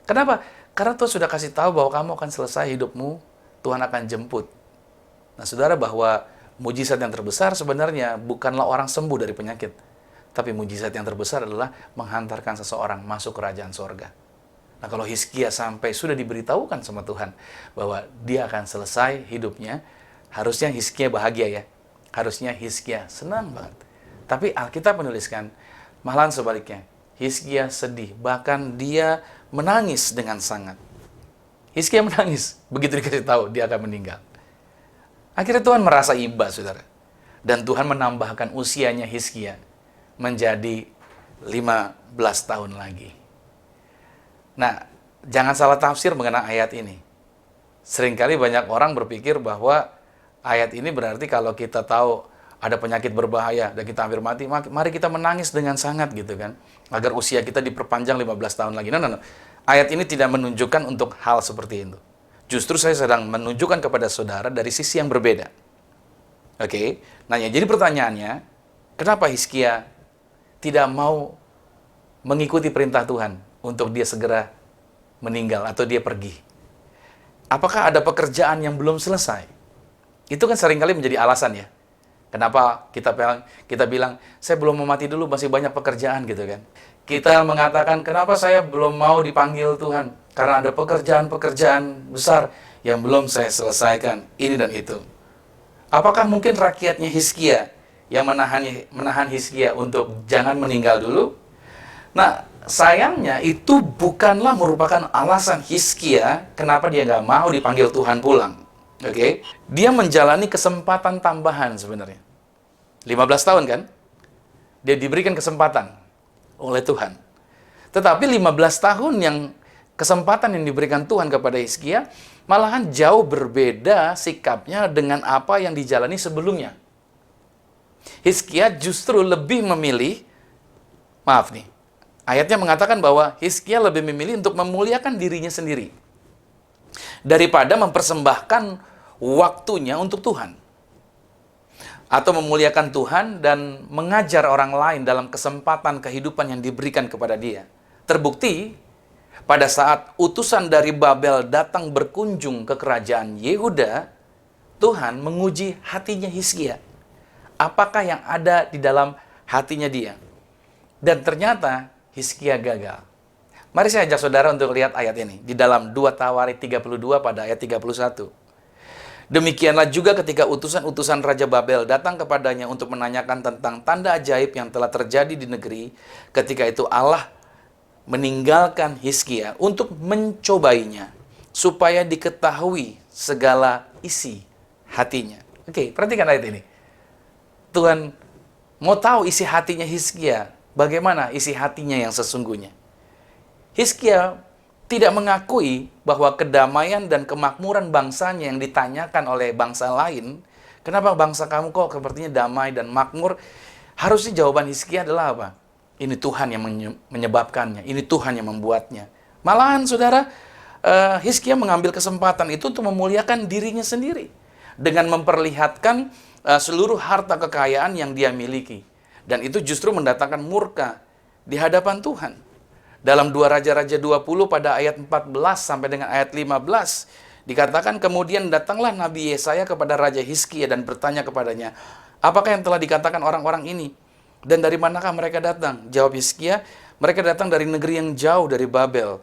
Kenapa? Karena Tuhan sudah kasih tahu bahwa kamu akan selesai hidupmu, Tuhan akan jemput. Nah, saudara, bahwa mujizat yang terbesar sebenarnya bukanlah orang sembuh dari penyakit, tapi mujizat yang terbesar adalah menghantarkan seseorang masuk kerajaan sorga. Nah, kalau Hizkia sampai sudah diberitahukan sama Tuhan bahwa dia akan selesai hidupnya, harusnya Hizkia bahagia ya. Harusnya Hizkia senang banget. Tapi Alkitab menuliskan malahan sebaliknya. Hizkia sedih, bahkan dia menangis dengan sangat. Hizkia menangis begitu dikasih tahu dia akan meninggal. Akhirnya Tuhan merasa iba, saudara. Dan Tuhan menambahkan usianya Hizkia menjadi 15 tahun lagi. Nah, jangan salah tafsir mengenai ayat ini. Seringkali banyak orang berpikir bahwa ayat ini berarti kalau kita tahu ada penyakit berbahaya dan kita hampir mati, mari kita menangis dengan sangat gitu kan. Agar usia kita diperpanjang 15 tahun lagi. No. Ayat ini tidak menunjukkan untuk hal seperti itu. Justru saya sedang menunjukkan kepada saudara dari sisi yang berbeda. Oke, nah ya, jadi pertanyaannya, kenapa Hizkia tidak mau mengikuti perintah Tuhan untuk dia segera meninggal atau dia pergi? Apakah ada pekerjaan yang belum selesai? Itu kan seringkali menjadi alasan ya. Kenapa kita bilang, saya belum mau mati dulu, masih banyak pekerjaan gitu kan. Kita mengatakan, kenapa saya belum mau dipanggil Tuhan? Karena ada pekerjaan-pekerjaan besar yang belum saya selesaikan, ini dan itu. Apakah mungkin rakyatnya Hizkia yang menahan Hizkia untuk jangan meninggal dulu? Nah, sayangnya itu bukanlah merupakan alasan Hizkia kenapa dia nggak mau dipanggil Tuhan pulang. Oke, dia menjalani kesempatan tambahan sebenarnya. 15 tahun kan? Dia diberikan kesempatan oleh Tuhan. Tetapi 15 tahun yang kesempatan yang diberikan Tuhan kepada Hizkia malahan jauh berbeda sikapnya dengan apa yang dijalani sebelumnya. Hizkia justru lebih memilih, ayatnya mengatakan bahwa Hizkia lebih memilih untuk memuliakan dirinya sendiri daripada mempersembahkan waktunya untuk Tuhan. Atau memuliakan Tuhan dan mengajar orang lain dalam kesempatan kehidupan yang diberikan kepada dia. Terbukti, pada saat utusan dari Babel datang berkunjung ke kerajaan Yehuda, Tuhan menguji hatinya Hizkia. Apakah yang ada di dalam hatinya dia? Dan ternyata Hizkia gagal. Mari saya ajak saudara untuk lihat ayat ini. Di dalam 2 Tawarik 32 pada ayat 31. Demikianlah juga ketika utusan-utusan Raja Babel datang kepadanya untuk menanyakan tentang tanda ajaib yang telah terjadi di negeri. Ketika itu Allah meninggalkan Hizkia untuk mencobainya, supaya diketahui segala isi hatinya. Oke, perhatikan ayat ini. Tuhan mau tahu isi hatinya Hizkia, bagaimana isi hatinya yang sesungguhnya. Hizkia tidak mengakui bahwa kedamaian dan kemakmuran bangsanya yang ditanyakan oleh bangsa lain, kenapa bangsa kamu kok sepertinya damai dan makmur? Harusnya jawaban Hizkia adalah apa? Ini Tuhan yang menyebabkannya, ini Tuhan yang membuatnya. Malahan saudara, Hizkia mengambil kesempatan itu untuk memuliakan dirinya sendiri dengan memperlihatkan seluruh harta kekayaan yang dia miliki. Dan itu justru mendatangkan murka di hadapan Tuhan. Dalam 2 Raja-Raja 20 pada ayat 14 sampai dengan ayat 15, dikatakan kemudian datanglah Nabi Yesaya kepada Raja Hizkia dan bertanya kepadanya, apakah yang telah dikatakan orang-orang ini? Dan dari manakah mereka datang? Jawab Hizkia, mereka datang dari negeri yang jauh dari Babel.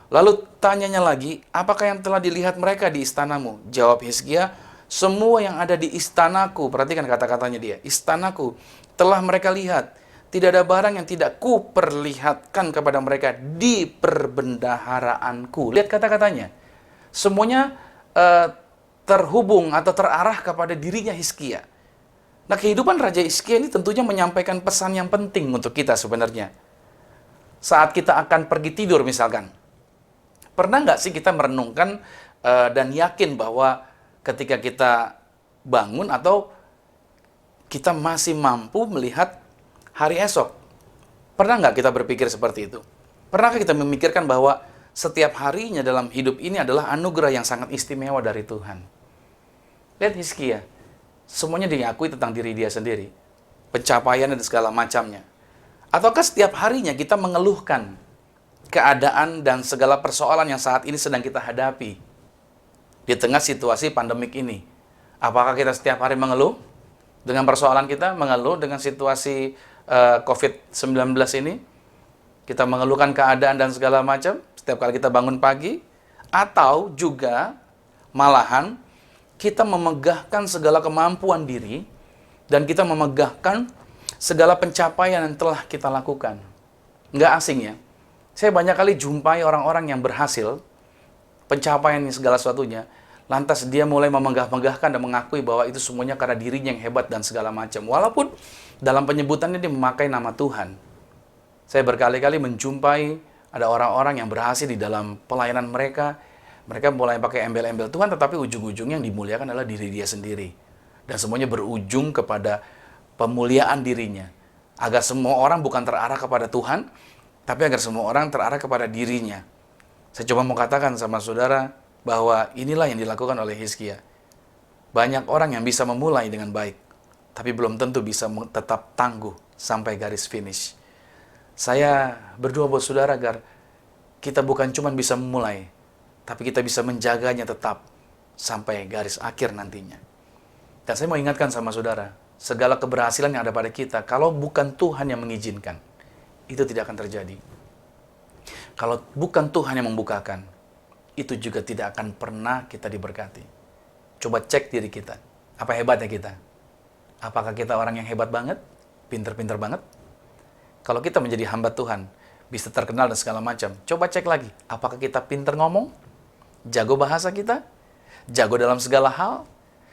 Lalu tanyanya lagi, apakah yang telah dilihat mereka di istanamu? Jawab Hizkia, semua yang ada di istanaku, perhatikan kata-katanya dia, istanaku telah mereka lihat. Tidak ada barang yang tidak kuperlihatkan kepada mereka di perbendaharaanku. Lihat kata-katanya. Semuanya terhubung atau terarah kepada dirinya Hizkia. Nah, kehidupan Raja Hizkia ini tentunya menyampaikan pesan yang penting untuk kita sebenarnya. Saat kita akan pergi tidur misalkan, pernah nggak sih kita merenungkan dan yakin bahwa ketika kita bangun atau kita masih mampu melihat hari esok? Pernah nggak kita berpikir seperti itu? Pernahkah kita memikirkan bahwa setiap harinya dalam hidup ini adalah anugerah yang sangat istimewa dari Tuhan? Lihat Hizkia. Semuanya diakui tentang diri dia sendiri. Pencapaian dan segala macamnya. Ataukah setiap harinya kita mengeluhkan keadaan dan segala persoalan yang saat ini sedang kita hadapi di tengah situasi pandemik ini? Apakah kita setiap hari mengeluh dengan persoalan kita? Mengeluh dengan situasi COVID-19 ini? Kita mengeluhkan keadaan dan segala macam setiap kali kita bangun pagi? Atau juga malahan kita memegahkan segala kemampuan diri dan kita memegahkan segala pencapaian yang telah kita lakukan? Nggak asing ya. Saya banyak kali jumpai orang-orang yang berhasil, pencapaian segala sesuatunya, lantas dia mulai memegah-megahkan dan mengakui bahwa itu semuanya karena dirinya yang hebat dan segala macam. Walaupun dalam penyebutannya dia memakai nama Tuhan. Saya berkali-kali menjumpai ada orang-orang yang berhasil di dalam pelayanan mereka. Mereka mulai pakai embel-embel Tuhan, tetapi ujung-ujungnya yang dimuliakan adalah diri dia sendiri. Dan semuanya berujung kepada pemuliaan dirinya. Agar semua orang bukan terarah kepada Tuhan, tapi agar semua orang terarah kepada dirinya. Saya coba mau katakan sama saudara bahwa inilah yang dilakukan oleh Hizkia. Banyak orang yang bisa memulai dengan baik, tapi belum tentu bisa tetap tangguh sampai garis finish. Saya berdoa buat saudara agar kita bukan cuma bisa memulai, tapi kita bisa menjaganya tetap sampai garis akhir nantinya. Dan saya mau ingatkan sama saudara, segala keberhasilan yang ada pada kita, kalau bukan Tuhan yang mengizinkan, itu tidak akan terjadi. Kalau bukan Tuhan yang membukakan, itu juga tidak akan pernah kita diberkati. Coba cek diri kita. Apa hebatnya kita? Apakah kita orang yang hebat banget? Pinter-pinter banget? Kalau kita menjadi hamba Tuhan, bisa terkenal dan segala macam, coba cek lagi. Apakah kita pinter ngomong? Jago bahasa kita? Jago dalam segala hal?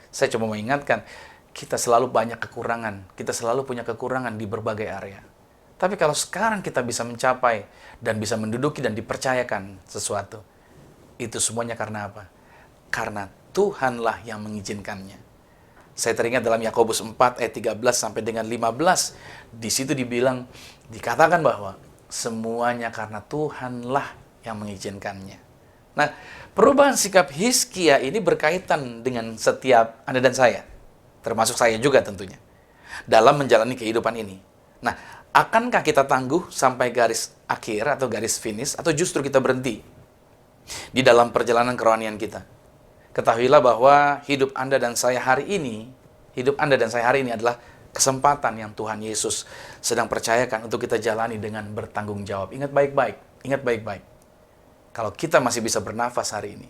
Saya cuma mengingatkan, kita selalu banyak kekurangan. Kita selalu punya kekurangan di berbagai area. Tapi kalau sekarang kita bisa mencapai dan bisa menduduki dan dipercayakan sesuatu, itu semuanya karena apa? Karena Tuhanlah yang mengizinkannya. Saya teringat dalam Yakobus 4 ayat 13 sampai dengan 15. Di situ dikatakan bahwa semuanya karena Tuhanlah yang mengizinkannya. Nah, perubahan sikap Hizkia ini berkaitan dengan setiap Anda dan saya. Termasuk saya juga tentunya. Dalam menjalani kehidupan ini. Nah, akankah kita tangguh sampai garis akhir atau garis finish, atau justru kita berhenti di dalam perjalanan kerohanian kita? Ketahuilah bahwa hidup Anda dan saya hari ini adalah kesempatan yang Tuhan Yesus sedang percayakan untuk kita jalani dengan bertanggung jawab. Ingat baik-baik. Kalau kita masih bisa bernafas hari ini,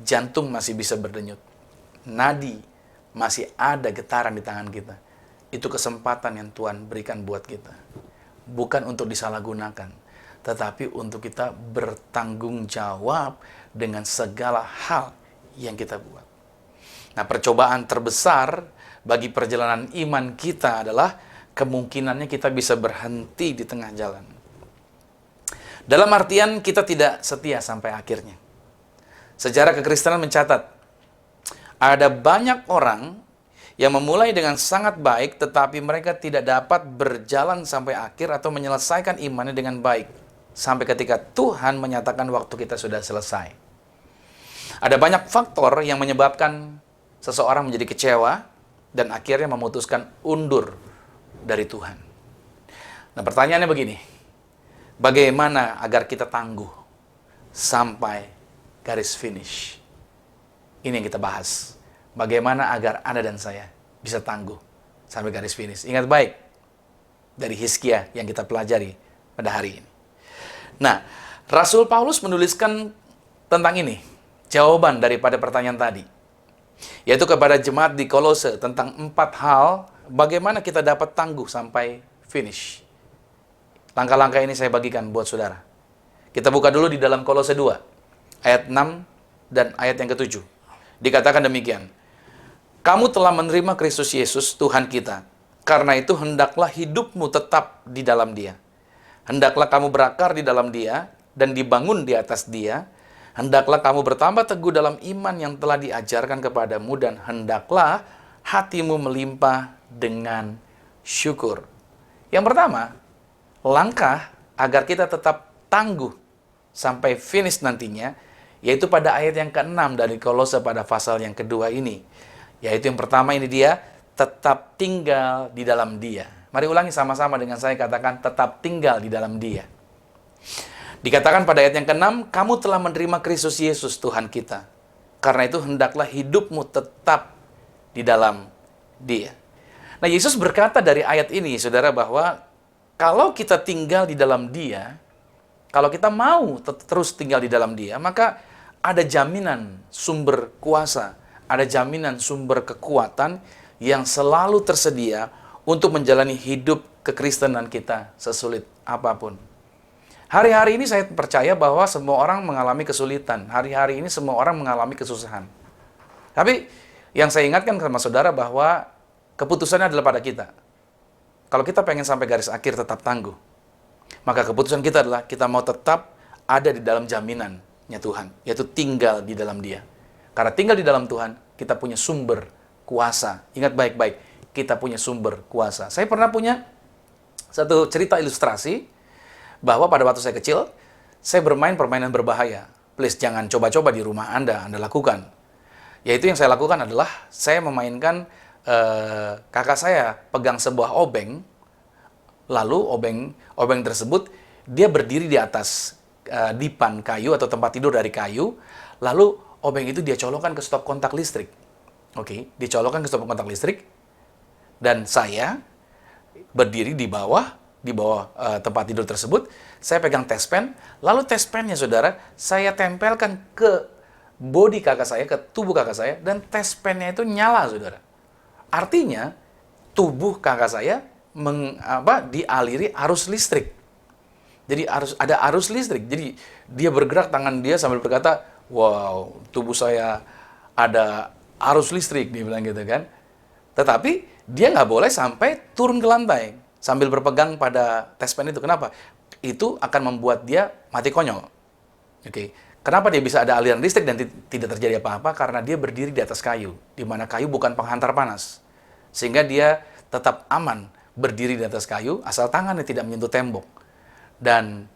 jantung masih bisa berdenyut, nadi masih ada getaran di tangan kita, itu kesempatan yang Tuhan berikan buat kita. Bukan untuk disalahgunakan, tetapi untuk kita bertanggung jawab dengan segala hal yang kita buat. Nah, percobaan terbesar bagi perjalanan iman kita adalah kemungkinannya kita bisa berhenti di tengah jalan. Dalam artian kita tidak setia sampai akhirnya. Sejarah kekristenan mencatat ada banyak orang yang memulai dengan sangat baik, tetapi mereka tidak dapat berjalan sampai akhir atau menyelesaikan imannya dengan baik. Sampai ketika Tuhan menyatakan waktu kita sudah selesai. Ada banyak faktor yang menyebabkan seseorang menjadi kecewa dan akhirnya memutuskan undur dari Tuhan. Nah, pertanyaannya begini. Bagaimana agar kita tangguh sampai garis finish? Ini yang kita bahas. Bagaimana agar Anda dan saya bisa tangguh sampai garis finish. Ingat baik dari Hizkia yang kita pelajari pada hari ini. Nah, Rasul Paulus menuliskan tentang ini, jawaban daripada pertanyaan tadi, yaitu kepada jemaat di Kolose tentang 4 hal bagaimana kita dapat tangguh sampai finish. Langkah-langkah ini saya bagikan buat saudara. Kita buka dulu di dalam Kolose 2, ayat 6 dan ayat yang ke-7. Dikatakan demikian, kamu telah menerima Kristus Yesus, Tuhan kita. Karena itu hendaklah hidupmu tetap di dalam Dia. Hendaklah kamu berakar di dalam Dia dan dibangun di atas Dia. Hendaklah kamu bertambah teguh dalam iman yang telah diajarkan kepadamu dan hendaklah hatimu melimpah dengan syukur. Yang pertama, langkah agar kita tetap tangguh sampai finish nantinya, yaitu pada ayat yang ke-6 dari Kolose pada pasal yang kedua ini. Yaitu yang pertama ini dia, tetap tinggal di dalam Dia. Mari ulangi sama-sama dengan saya, katakan tetap tinggal di dalam Dia. Dikatakan pada ayat yang ke-6, kamu telah menerima Kristus Yesus Tuhan kita. Karena itu hendaklah hidupmu tetap di dalam Dia. Nah, Yesus berkata dari ayat ini, saudara, bahwa kalau kita tinggal di dalam Dia, kalau kita mau terus tinggal di dalam Dia, maka ada jaminan sumber kuasa, ada jaminan sumber kekuatan yang selalu tersedia untuk menjalani hidup kekristenan kita sesulit apapun. Hari-hari ini saya percaya bahwa semua orang mengalami kesulitan. Hari-hari ini semua orang mengalami kesusahan. Tapi yang saya ingatkan sama saudara bahwa keputusannya adalah pada kita. Kalau kita pengen sampai garis akhir tetap tangguh, maka keputusan kita adalah kita mau tetap ada di dalam jaminannya Tuhan, yaitu tinggal di dalam Dia. Karena tinggal di dalam Tuhan, kita punya sumber kuasa. Ingat baik-baik, kita punya sumber kuasa. Saya pernah punya satu cerita ilustrasi bahwa pada waktu saya kecil, saya bermain permainan berbahaya. Please jangan coba-coba di rumah Anda lakukan. Yaitu yang saya lakukan adalah saya memainkan kakak saya pegang sebuah obeng, lalu obeng tersebut dia berdiri di atas dipan kayu atau tempat tidur dari kayu, lalu obeng itu dia colokkan ke stop kontak listrik. Oke, dicolokkan ke stop kontak listrik, dan saya berdiri di bawah tempat tidur tersebut. Saya pegang tespen, lalu tespennya saudara, saya tempelkan ke body kakak saya, ke tubuh kakak saya, dan tespennya itu nyala saudara. Artinya, tubuh kakak saya dialiri arus listrik. Jadi ada arus listrik. Jadi dia bergerak tangan dia sambil berkata, wow, tubuh saya ada arus listrik, dia bilang gitu kan. Tetapi dia nggak boleh sampai turun ke lantai sambil berpegang pada tespen itu. Kenapa? Itu akan membuat dia mati konyol. Oke. Kenapa dia bisa ada aliran listrik dan tidak terjadi apa-apa? Karena dia berdiri di atas kayu, di mana kayu bukan penghantar panas. Sehingga dia tetap aman berdiri di atas kayu asal tangannya tidak menyentuh tembok. Dan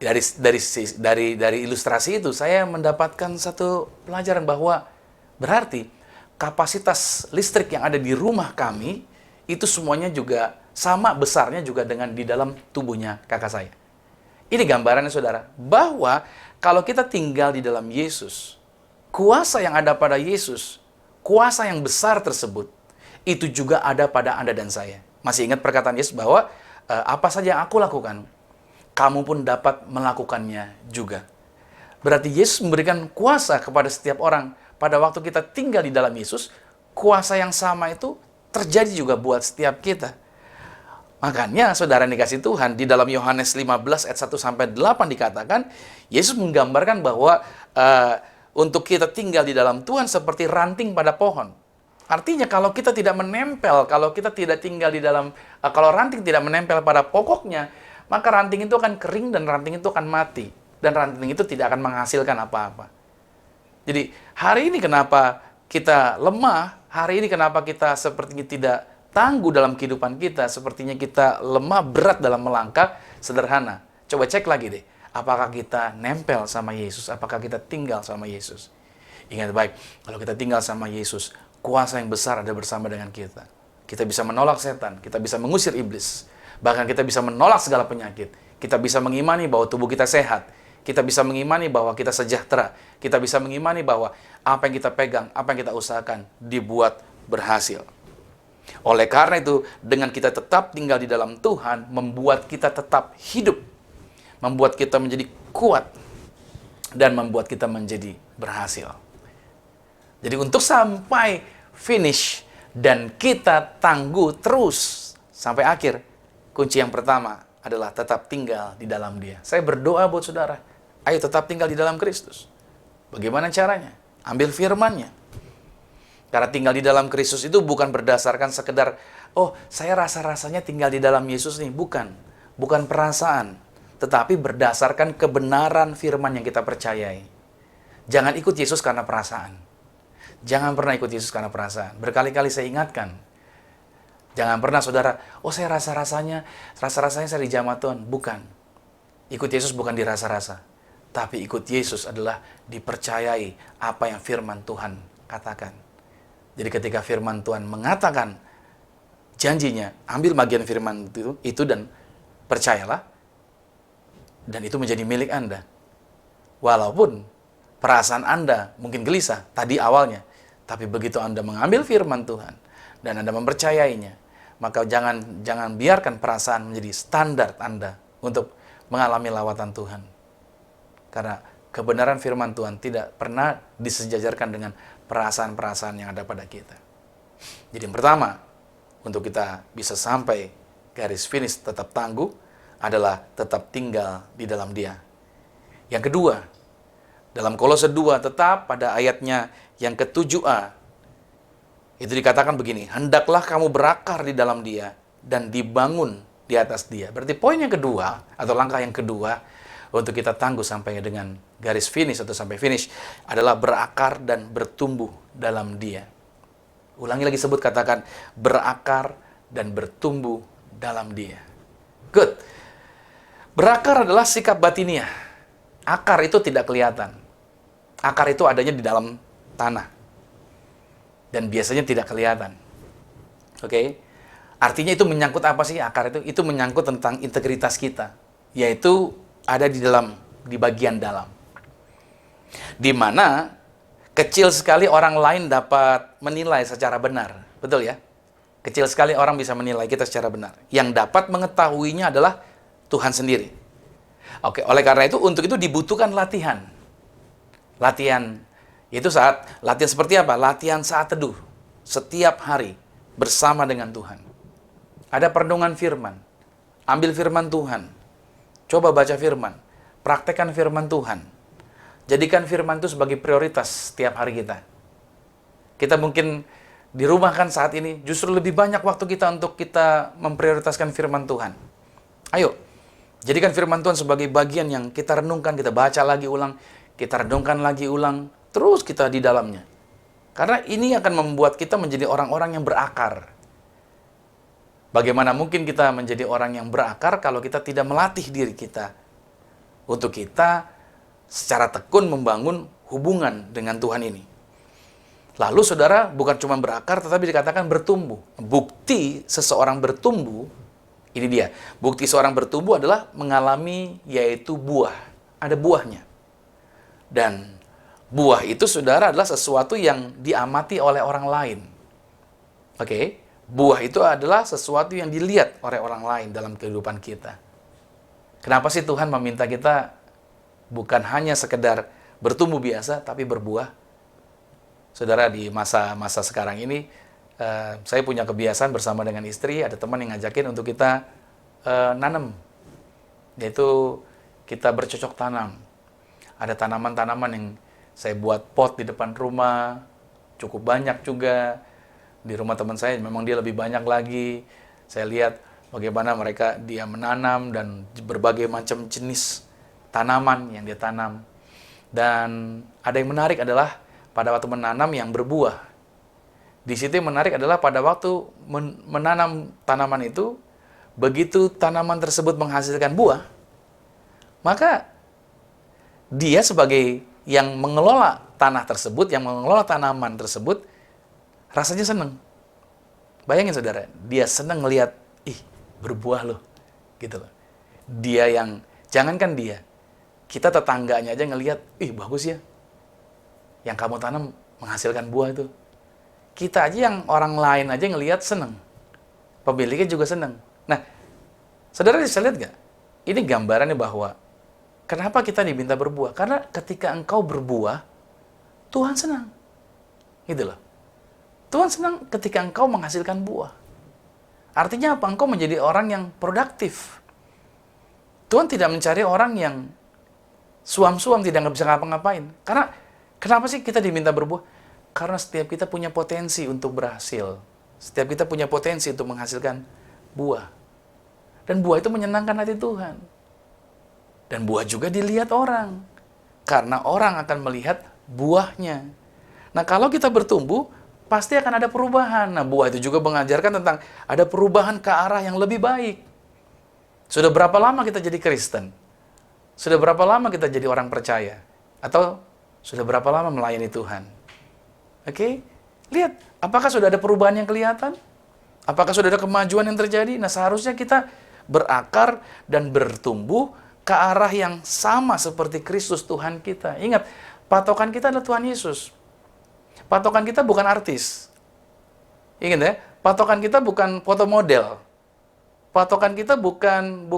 dari ilustrasi itu saya mendapatkan satu pelajaran bahwa berarti kapasitas listrik yang ada di rumah kami itu semuanya juga sama besarnya juga dengan di dalam tubuhnya kakak saya. Ini gambarannya saudara, bahwa kalau kita tinggal di dalam Yesus, kuasa yang ada pada Yesus, kuasa yang besar tersebut, itu juga ada pada Anda dan saya. Masih ingat perkataan Yesus bahwa apa saja yang aku lakukan, kamu pun dapat melakukannya juga. Berarti Yesus memberikan kuasa kepada setiap orang. Pada waktu kita tinggal di dalam Yesus, kuasa yang sama itu terjadi juga buat setiap kita. Makanya saudara dikasih Tuhan, di dalam Yohanes 15 ayat 1-8 dikatakan, Yesus menggambarkan bahwa untuk kita tinggal di dalam Tuhan seperti ranting pada pohon. Artinya kalau kita tidak menempel, kalau kita tidak tinggal di dalam, kalau ranting tidak menempel pada pokoknya, maka ranting itu akan kering dan ranting itu akan mati. Dan ranting itu tidak akan menghasilkan apa-apa. Jadi hari ini kenapa kita lemah, hari ini kenapa kita sepertinya tidak tangguh dalam kehidupan kita, sepertinya kita lemah berat dalam melangkah, sederhana. Coba cek lagi deh, apakah kita nempel sama Yesus, apakah kita tinggal sama Yesus. Ingat baik, kalau kita tinggal sama Yesus, kuasa yang besar ada bersama dengan kita. Kita bisa menolak setan, kita bisa mengusir iblis, bahkan kita bisa menolak segala penyakit. Kita bisa mengimani bahwa tubuh kita sehat, kita bisa mengimani bahwa kita sejahtera, kita bisa mengimani bahwa apa yang kita pegang, apa yang kita usahakan, dibuat berhasil. Oleh karena itu, dengan kita tetap tinggal di dalam Tuhan, membuat kita tetap hidup, membuat kita menjadi kuat, dan membuat kita menjadi berhasil. Jadi untuk sampai finish, dan kita tangguh terus sampai akhir, kunci yang pertama adalah tetap tinggal di dalam Dia. Saya berdoa buat saudara, ayo tetap tinggal di dalam Kristus. Bagaimana caranya? Ambil firman-Nya. Karena tinggal di dalam Kristus itu bukan berdasarkan sekedar, oh saya rasa-rasanya tinggal di dalam Yesus nih. Bukan. Bukan perasaan. Tetapi berdasarkan kebenaran firman yang kita percayai. Jangan ikut Yesus karena perasaan. Jangan pernah ikut Yesus karena perasaan. Berkali-kali saya ingatkan. Jangan pernah saudara, oh saya rasa-rasanya saya dijamah Tuhan. Bukan. Ikut Yesus bukan dirasa-rasa. Tapi ikut Yesus adalah dipercayai apa yang firman Tuhan katakan. Jadi ketika firman Tuhan mengatakan janjinya, ambil bagian firman itu dan percayalah. Dan itu menjadi milik Anda. Walaupun perasaan Anda mungkin gelisah tadi awalnya. Tapi begitu Anda mengambil firman Tuhan dan Anda mempercayainya, maka jangan biarkan perasaan menjadi standar Anda untuk mengalami lawatan Tuhan. Karena kebenaran firman Tuhan tidak pernah disejajarkan dengan perasaan-perasaan yang ada pada kita. Jadi yang pertama, untuk kita bisa sampai garis finish tetap tangguh, adalah tetap tinggal di dalam Dia. Yang kedua, dalam Kolose 2, tetap pada ayatnya yang ke-7a, itu dikatakan begini, hendaklah kamu berakar di dalam Dia dan dibangun di atas Dia. Berarti poin yang kedua, atau langkah yang kedua, untuk kita tangguh sampai dengan garis finish atau sampai finish, adalah berakar dan bertumbuh dalam Dia. Ulangi lagi, sebut, katakan, berakar dan bertumbuh dalam Dia. Good. Berakar adalah sikap batiniah. Akar itu tidak kelihatan. Akar itu adanya di dalam tanah. Dan biasanya tidak kelihatan. Oke? Artinya itu menyangkut apa sih akar itu? Itu menyangkut tentang integritas kita. Yaitu ada di bagian dalam. Di mana kecil sekali orang lain dapat menilai secara benar. Betul ya? Kecil sekali orang bisa menilai kita secara benar. Yang dapat mengetahuinya adalah Tuhan sendiri. Oke, oleh karena itu, untuk itu dibutuhkan latihan. Latihan, itu latihan seperti apa? Latihan saat teduh. Setiap hari bersama dengan Tuhan. Ada perenungan firman. Ambil firman Tuhan. Coba baca firman. Praktekkan firman Tuhan. Jadikan firman itu sebagai prioritas setiap hari kita. Kita mungkin di rumah kan saat ini justru lebih banyak waktu kita untuk kita memprioritaskan firman Tuhan. Ayo, jadikan firman Tuhan sebagai bagian yang kita renungkan, kita baca lagi ulang, kita renungkan lagi ulang, terus kita di dalamnya. Karena ini akan membuat kita menjadi orang-orang yang berakar. Bagaimana mungkin kita menjadi orang yang berakar kalau kita tidak melatih diri kita untuk kita secara tekun membangun hubungan dengan Tuhan ini. Lalu saudara, bukan cuma berakar tetapi dikatakan bertumbuh. Bukti seseorang bertumbuh, ini dia. Bukti seorang bertumbuh adalah mengalami yaitu buah. Ada buahnya. Dan buah itu saudara adalah sesuatu yang diamati oleh orang lain. Oke? Buah itu adalah sesuatu yang dilihat oleh orang lain dalam kehidupan kita. Kenapa sih Tuhan meminta kita bukan hanya sekedar bertumbuh biasa, tapi berbuah? Saudara, di masa sekarang ini, saya punya kebiasaan bersama dengan istri, ada teman yang ngajakin untuk kita nanam. Yaitu kita bercocok tanam. Ada tanaman-tanaman yang saya buat pot di depan rumah, cukup banyak juga. Di rumah teman saya memang dia lebih banyak lagi. Saya lihat bagaimana dia menanam dan berbagai macam jenis tanaman yang dia tanam. Dan ada yang menarik adalah pada waktu menanam yang berbuah. Di situ yang menarik adalah pada waktu menanam tanaman itu, begitu tanaman tersebut menghasilkan buah, maka dia sebagai yang mengelola tanah tersebut, yang mengelola tanaman tersebut, rasanya senang. Bayangin saudara, dia senang ngelihat, ih berbuah loh, gitu loh. Dia yang, jangankan dia, kita tetangganya aja ngelihat, ih bagus ya, yang kamu tanam menghasilkan buah itu. Kita aja yang orang lain aja ngelihat senang. Pemiliknya juga senang. Nah, saudara bisa lihat gak? Ini gambarannya bahwa kenapa kita diminta berbuah? Karena ketika engkau berbuah, Tuhan senang. Gitu loh. Tuhan senang ketika engkau menghasilkan buah. Artinya apa? Engkau menjadi orang yang produktif. Tuhan tidak mencari orang yang suam-suam, tidak bisa ngapa-ngapain. Karena kenapa sih kita diminta berbuah? Karena setiap kita punya potensi untuk berhasil. Setiap kita punya potensi untuk menghasilkan buah. Dan buah itu menyenangkan hati Tuhan. Dan buah juga dilihat orang. Karena orang akan melihat buahnya. Nah, kalau kita bertumbuh, pasti akan ada perubahan. Nah, buah itu juga mengajarkan tentang ada perubahan ke arah yang lebih baik. Sudah berapa lama kita jadi Kristen? Sudah berapa lama kita jadi orang percaya? Atau sudah berapa lama melayani Tuhan? Oke? Lihat, apakah sudah ada perubahan yang kelihatan? Apakah sudah ada kemajuan yang terjadi? Nah, seharusnya kita berakar dan bertumbuh ke arah yang sama seperti Kristus Tuhan kita. Ingat, patokan kita adalah Tuhan Yesus. Patokan kita bukan artis. Ingat ya, patokan kita bukan foto model. Patokan kita bukan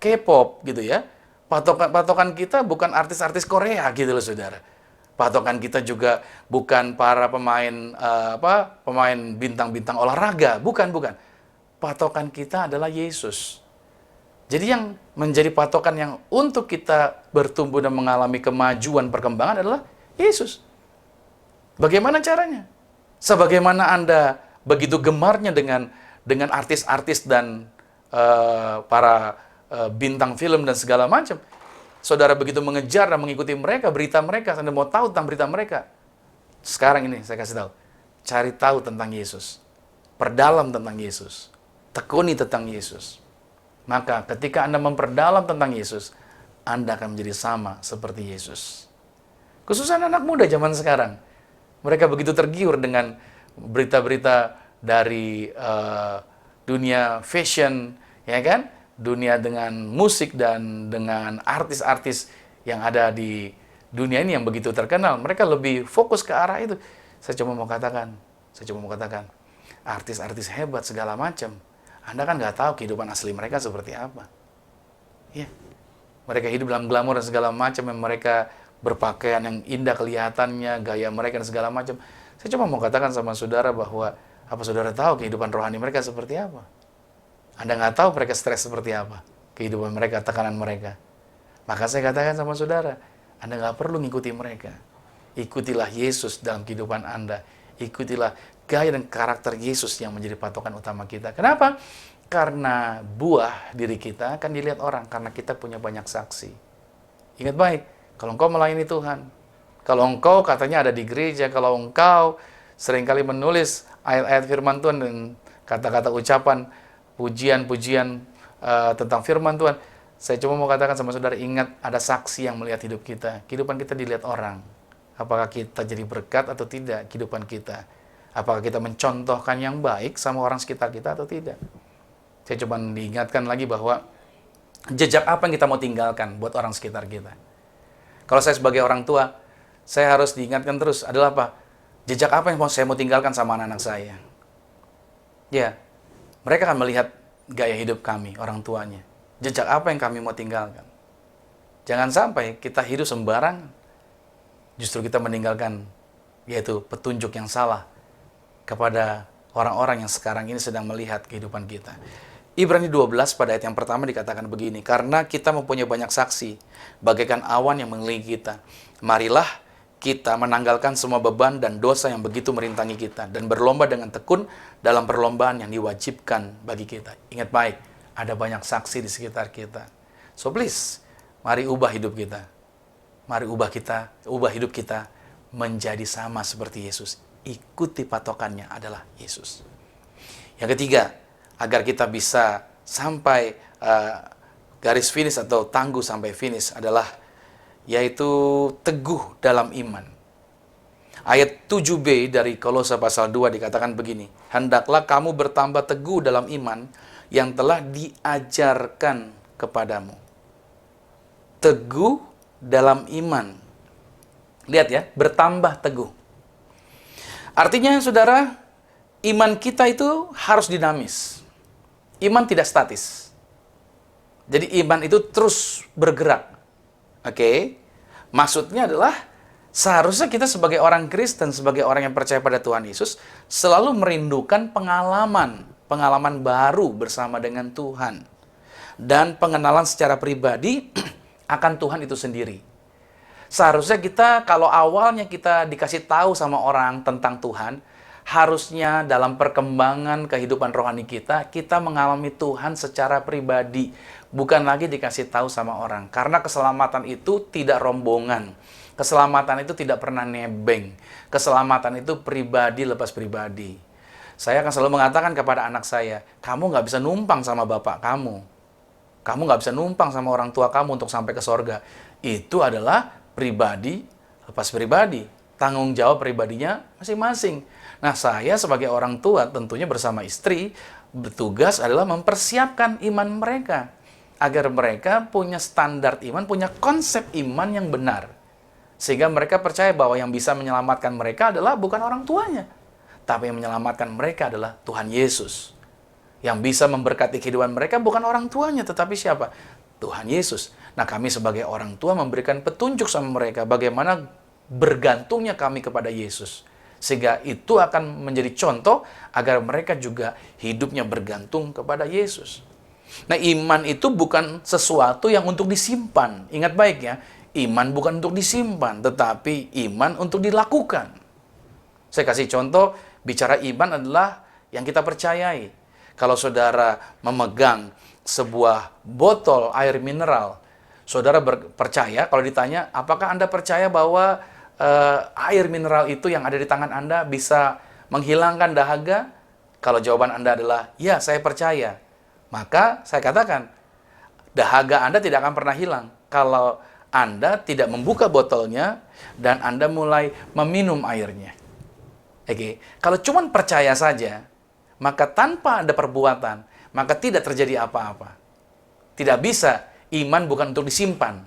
K-pop gitu ya. Patokan kita bukan artis-artis Korea gitu loh saudara. Patokan kita juga bukan para pemain bintang-bintang olahraga, bukan. Patokan kita adalah Yesus. Jadi yang menjadi patokan yang untuk kita bertumbuh dan mengalami kemajuan perkembangan adalah Yesus. Bagaimana caranya? Sebagaimana Anda begitu gemarnya dengan artis-artis dan para bintang film dan segala macam, saudara begitu mengejar dan mengikuti mereka, berita mereka, Anda mau tahu tentang berita mereka. Sekarang ini saya kasih tahu, cari tahu tentang Yesus, perdalam tentang Yesus, tekuni tentang Yesus. Maka ketika Anda memperdalam tentang Yesus, Anda akan menjadi sama seperti Yesus. Khususnya anak muda zaman sekarang. Mereka begitu tergiur dengan berita-berita dari dunia fashion, ya kan? Dunia dengan musik dan dengan artis-artis yang ada di dunia ini yang begitu terkenal. Mereka lebih fokus ke arah itu. Saya cuma mau katakan, artis-artis hebat segala macam. Anda kan nggak tahu kehidupan asli mereka seperti apa. Ya, mereka hidup dalam glamor dan segala macam, yang mereka berpakaian yang indah kelihatannya, gaya mereka dan segala macam. Saya cuma mau katakan sama saudara bahwa apa saudara tahu kehidupan rohani mereka seperti apa? Anda nggak tahu mereka stres seperti apa, kehidupan mereka, tekanan mereka. Maka saya katakan sama saudara, Anda nggak perlu ngikuti mereka. Ikutilah Yesus dalam kehidupan Anda. Ikutilah gaya dan karakter Yesus yang menjadi patokan utama kita. Kenapa? Karena buah diri kita akan dilihat orang, karena kita punya banyak saksi. Ingat baik, kalau engkau melayani Tuhan, kalau engkau katanya ada di gereja, kalau engkau seringkali menulis ayat-ayat firman Tuhan dan kata-kata ucapan, pujian-pujian tentang firman Tuhan, saya cuma mau katakan sama saudara, ingat ada saksi yang melihat hidup kita. Kehidupan kita dilihat orang. Apakah kita jadi berkat atau tidak kehidupan kita? Apakah kita mencontohkan yang baik sama orang sekitar kita atau tidak? Saya cuma diingatkan lagi bahwa jejak apa yang kita mau tinggalkan buat orang sekitar kita. Kalau saya sebagai orang tua, saya harus diingatkan terus adalah apa? Jejak apa yang saya mau tinggalkan sama anak-anak saya? Ya, mereka akan melihat gaya hidup kami, orang tuanya. Jejak apa yang kami mau tinggalkan? Jangan sampai kita hidup sembarangan. Justru kita meninggalkan, yaitu petunjuk yang salah kepada orang-orang yang sekarang ini sedang melihat kehidupan kita. Ibrani 12 pada ayat yang pertama dikatakan begini, karena kita mempunyai banyak saksi, bagaikan awan yang mengelilingi kita. Marilah kita menanggalkan semua beban dan dosa yang begitu merintangi kita, dan berlomba dengan tekun dalam perlombaan yang diwajibkan bagi kita. Ingat baik, ada banyak saksi di sekitar kita. So please, mari ubah hidup kita. Mari ubah hidup kita menjadi sama seperti Yesus. Ikuti patokannya adalah Yesus. Yang ketiga, agar kita bisa sampai garis finish atau tangguh sampai finish adalah yaitu teguh dalam iman. Ayat 7b dari Kolose pasal 2 dikatakan begini, hendaklah kamu bertambah teguh dalam iman yang telah diajarkan kepadamu. Teguh dalam iman. Lihat ya, bertambah teguh. Artinya saudara, iman kita itu harus dinamis. Iman tidak statis. Jadi iman itu terus bergerak. Oke? Maksudnya adalah seharusnya kita sebagai orang Kristen, sebagai orang yang percaya pada Tuhan Yesus, selalu merindukan pengalaman baru bersama dengan Tuhan. Dan pengenalan secara pribadi akan Tuhan itu sendiri. Seharusnya kita, kalau awalnya kita dikasih tahu sama orang tentang Tuhan, harusnya dalam perkembangan kehidupan rohani kita, kita mengalami Tuhan secara pribadi. Bukan lagi dikasih tahu sama orang. Karena keselamatan itu tidak rombongan. Keselamatan itu tidak pernah nebeng. Keselamatan itu pribadi lepas pribadi. Saya akan selalu mengatakan kepada anak saya, kamu nggak bisa numpang sama bapak kamu. Kamu nggak bisa numpang sama orang tua kamu untuk sampai ke sorga. Itu adalah pribadi lepas pribadi. Tanggung jawab pribadinya masing-masing. Nah, saya sebagai orang tua tentunya bersama istri bertugas adalah mempersiapkan iman mereka. Agar mereka punya standar iman, punya konsep iman yang benar. Sehingga mereka percaya bahwa yang bisa menyelamatkan mereka adalah bukan orang tuanya. Tapi yang menyelamatkan mereka adalah Tuhan Yesus. Yang bisa memberkati kehidupan mereka bukan orang tuanya, tetapi siapa? Tuhan Yesus. Nah, kami sebagai orang tua memberikan petunjuk sama mereka bagaimana bergantungnya kami kepada Yesus. Sehingga itu akan menjadi contoh agar mereka juga hidupnya bergantung kepada Yesus. Nah, iman itu bukan sesuatu yang untuk disimpan. Ingat baik ya, iman bukan untuk disimpan, tetapi iman untuk dilakukan. Saya kasih contoh, bicara iman adalah yang kita percayai. Kalau saudara memegang sebuah botol air mineral, saudara percaya, kalau ditanya, apakah Anda percaya bahwa air mineral itu yang ada di tangan Anda bisa menghilangkan dahaga? Kalau jawaban Anda adalah, ya, saya percaya. Maka saya katakan, dahaga Anda tidak akan pernah hilang kalau Anda tidak membuka botolnya dan Anda mulai meminum airnya. Oke, kalau cuma percaya saja, maka tanpa ada perbuatan, maka tidak terjadi apa-apa. Tidak bisa, iman bukan untuk disimpan.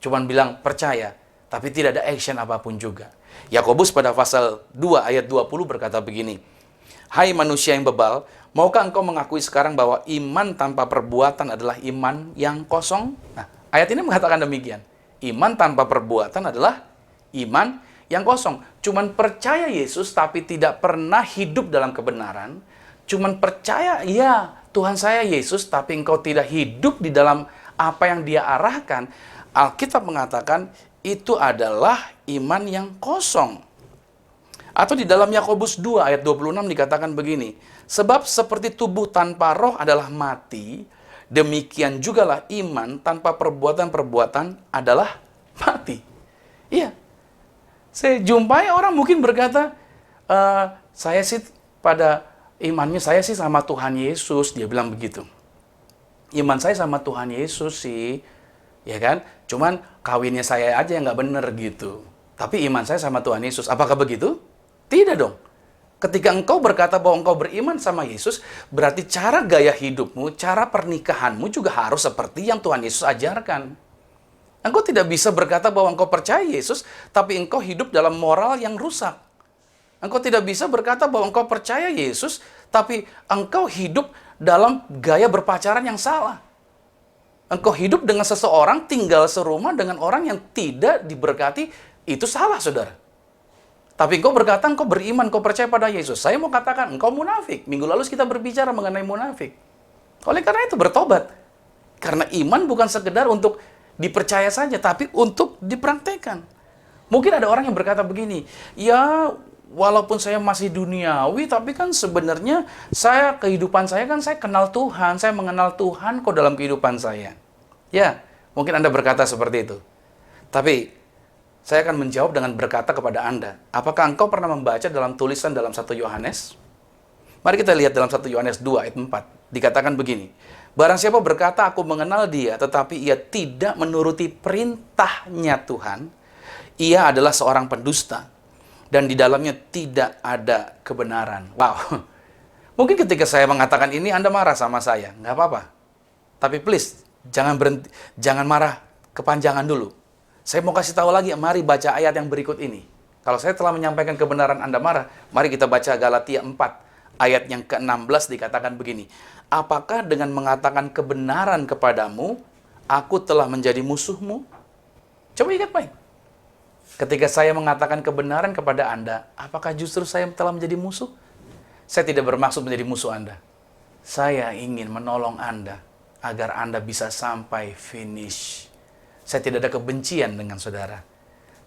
Cuman bilang percaya, tapi tidak ada action apapun juga. Yakobus pada pasal 2 ayat 20 berkata begini, hai manusia yang bebal, maukah engkau mengakui sekarang bahwa iman tanpa perbuatan adalah iman yang kosong? Nah, ayat ini mengatakan demikian. Iman tanpa perbuatan adalah iman yang kosong. Cuman percaya Yesus tapi tidak pernah hidup dalam kebenaran. Cuman percaya, ya Tuhan saya Yesus, tapi engkau tidak hidup di dalam apa yang Dia arahkan. Alkitab mengatakan itu adalah iman yang kosong. Atau di dalam Yakobus 2 ayat 26 dikatakan begini, sebab seperti tubuh tanpa roh adalah mati, demikian jugalah iman tanpa perbuatan-perbuatan adalah mati. Iya. Saya jumpai orang mungkin berkata, saya sih pada imannya saya sih sama Tuhan Yesus, dia bilang begitu. Iman saya sama Tuhan Yesus sih, ya kan? Cuman kawinnya saya aja yang nggak bener gitu. Tapi iman saya sama Tuhan Yesus. Apakah begitu? Tidak dong. Ketika engkau berkata bahwa engkau beriman sama Yesus, berarti cara gaya hidupmu, cara pernikahanmu juga harus seperti yang Tuhan Yesus ajarkan. Engkau tidak bisa berkata bahwa engkau percaya Yesus, tapi engkau hidup dalam moral yang rusak. Engkau tidak bisa berkata bahwa engkau percaya Yesus, tapi engkau hidup dalam gaya berpacaran yang salah. Engkau hidup dengan seseorang, tinggal serumah dengan orang yang tidak diberkati, itu salah, saudara. Tapi engkau berkata, engkau beriman, engkau percaya pada Yesus. Saya mau katakan, engkau munafik. Minggu lalu kita berbicara mengenai munafik. Oleh karena itu, bertobat. Karena iman bukan sekedar untuk dipercaya saja, tapi untuk dipraktekkan. Mungkin ada orang yang berkata begini, ya walaupun saya masih duniawi, tapi kan sebenarnya kehidupan saya kan saya kenal Tuhan, saya mengenal Tuhan kok dalam kehidupan saya. Ya, mungkin Anda berkata seperti itu. Tapi Saya akan menjawab dengan berkata kepada Anda, apakah engkau pernah membaca dalam tulisan dalam 1 Yohanes? Mari kita lihat dalam 1 Yohanes 2 ayat 4. Dikatakan begini, barang siapa berkata aku mengenal dia, tetapi ia tidak menuruti perintahnya Tuhan, ia adalah seorang pendusta, dan di dalamnya tidak ada kebenaran. Wow. Mungkin ketika saya mengatakan ini, Anda marah sama saya. Nggak apa-apa. Tapi please, jangan berhenti, jangan marah kepanjangan dulu. Saya mau kasih tahu lagi, mari baca ayat yang berikut ini. Kalau saya telah menyampaikan kebenaran Anda marah, mari kita baca Galatia 4, ayat yang ke-16 dikatakan begini. Apakah dengan mengatakan kebenaran kepadamu, aku telah menjadi musuhmu? Coba ingat baik. Ketika saya mengatakan kebenaran kepada Anda, apakah justru saya telah menjadi musuh? Saya tidak bermaksud menjadi musuh Anda. Saya ingin menolong Anda agar Anda bisa sampai finish. Saya tidak ada kebencian dengan saudara.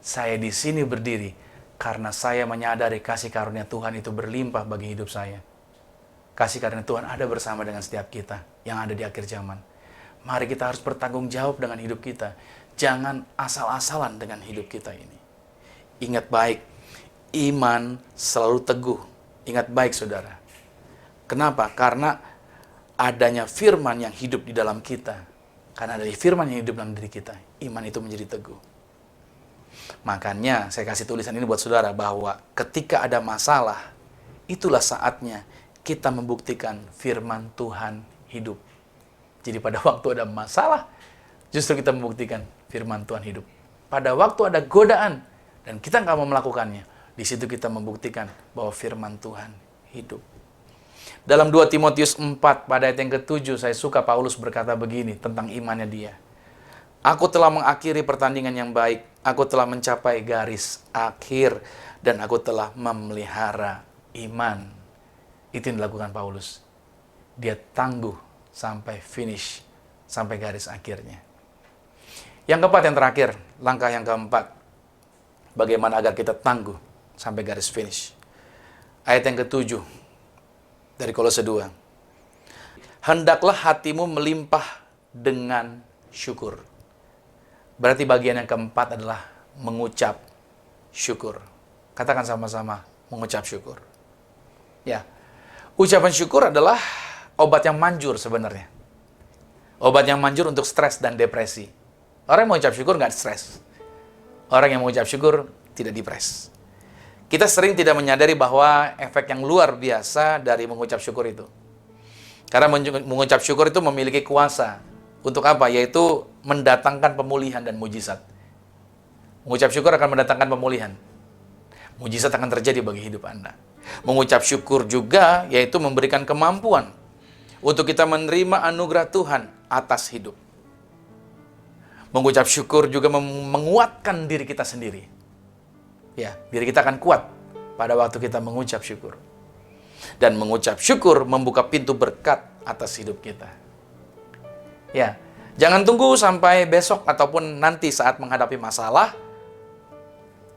Saya di sini berdiri karena saya menyadari kasih karunia Tuhan itu berlimpah bagi hidup saya. Kasih karunia Tuhan ada bersama dengan setiap kita yang ada di akhir zaman. Mari kita harus bertanggung jawab dengan hidup kita. Jangan asal-asalan dengan hidup kita ini. Ingat baik, iman selalu teguh. Ingat baik saudara. Kenapa? Karena adanya firman yang hidup di dalam kita. Karena dari firman yang hidup dalam diri kita, iman itu menjadi teguh. Makanya saya kasih tulisan ini buat saudara bahwa ketika ada masalah, itulah saatnya kita membuktikan firman Tuhan hidup. Jadi pada waktu ada masalah, justru kita membuktikan firman Tuhan hidup. Pada waktu ada godaan, dan kita nggak mau melakukannya, di situ kita membuktikan bahwa firman Tuhan hidup. Dalam 2 Timotius 4 pada ayat yang ke-7, saya suka Paulus berkata begini tentang imannya dia. Aku telah mengakhiri pertandingan yang baik, aku telah mencapai garis akhir, dan aku telah memelihara iman. Itu yang dilakukan Paulus. Dia tangguh sampai finish, sampai garis akhirnya. Yang keempat, yang terakhir, langkah yang keempat, bagaimana agar kita tangguh sampai garis finish. Ayat yang ke-7 dari Kolose 2. Hendaklah hatimu melimpah dengan syukur. Berarti bagian yang keempat adalah mengucap syukur. Katakan sama-sama, mengucap syukur. Ya, ucapan syukur adalah obat yang manjur sebenarnya. Obat yang manjur untuk stres dan depresi. Orang yang mengucap syukur nggak stres. Orang yang mengucap syukur tidak depres. Kita sering tidak menyadari bahwa efek yang luar biasa dari mengucap syukur itu. Karena mengucap syukur itu memiliki kuasa. Untuk apa? Yaitu mendatangkan pemulihan dan mujizat. Mengucap syukur akan mendatangkan pemulihan. Mujizat akan terjadi bagi hidup Anda. Mengucap syukur juga yaitu memberikan kemampuan untuk kita menerima anugerah Tuhan atas hidup. Mengucap syukur juga menguatkan diri kita sendiri. Ya, diri kita akan kuat pada waktu kita mengucap syukur. Dan mengucap syukur membuka pintu berkat atas hidup kita. Ya, jangan tunggu sampai besok ataupun nanti saat menghadapi masalah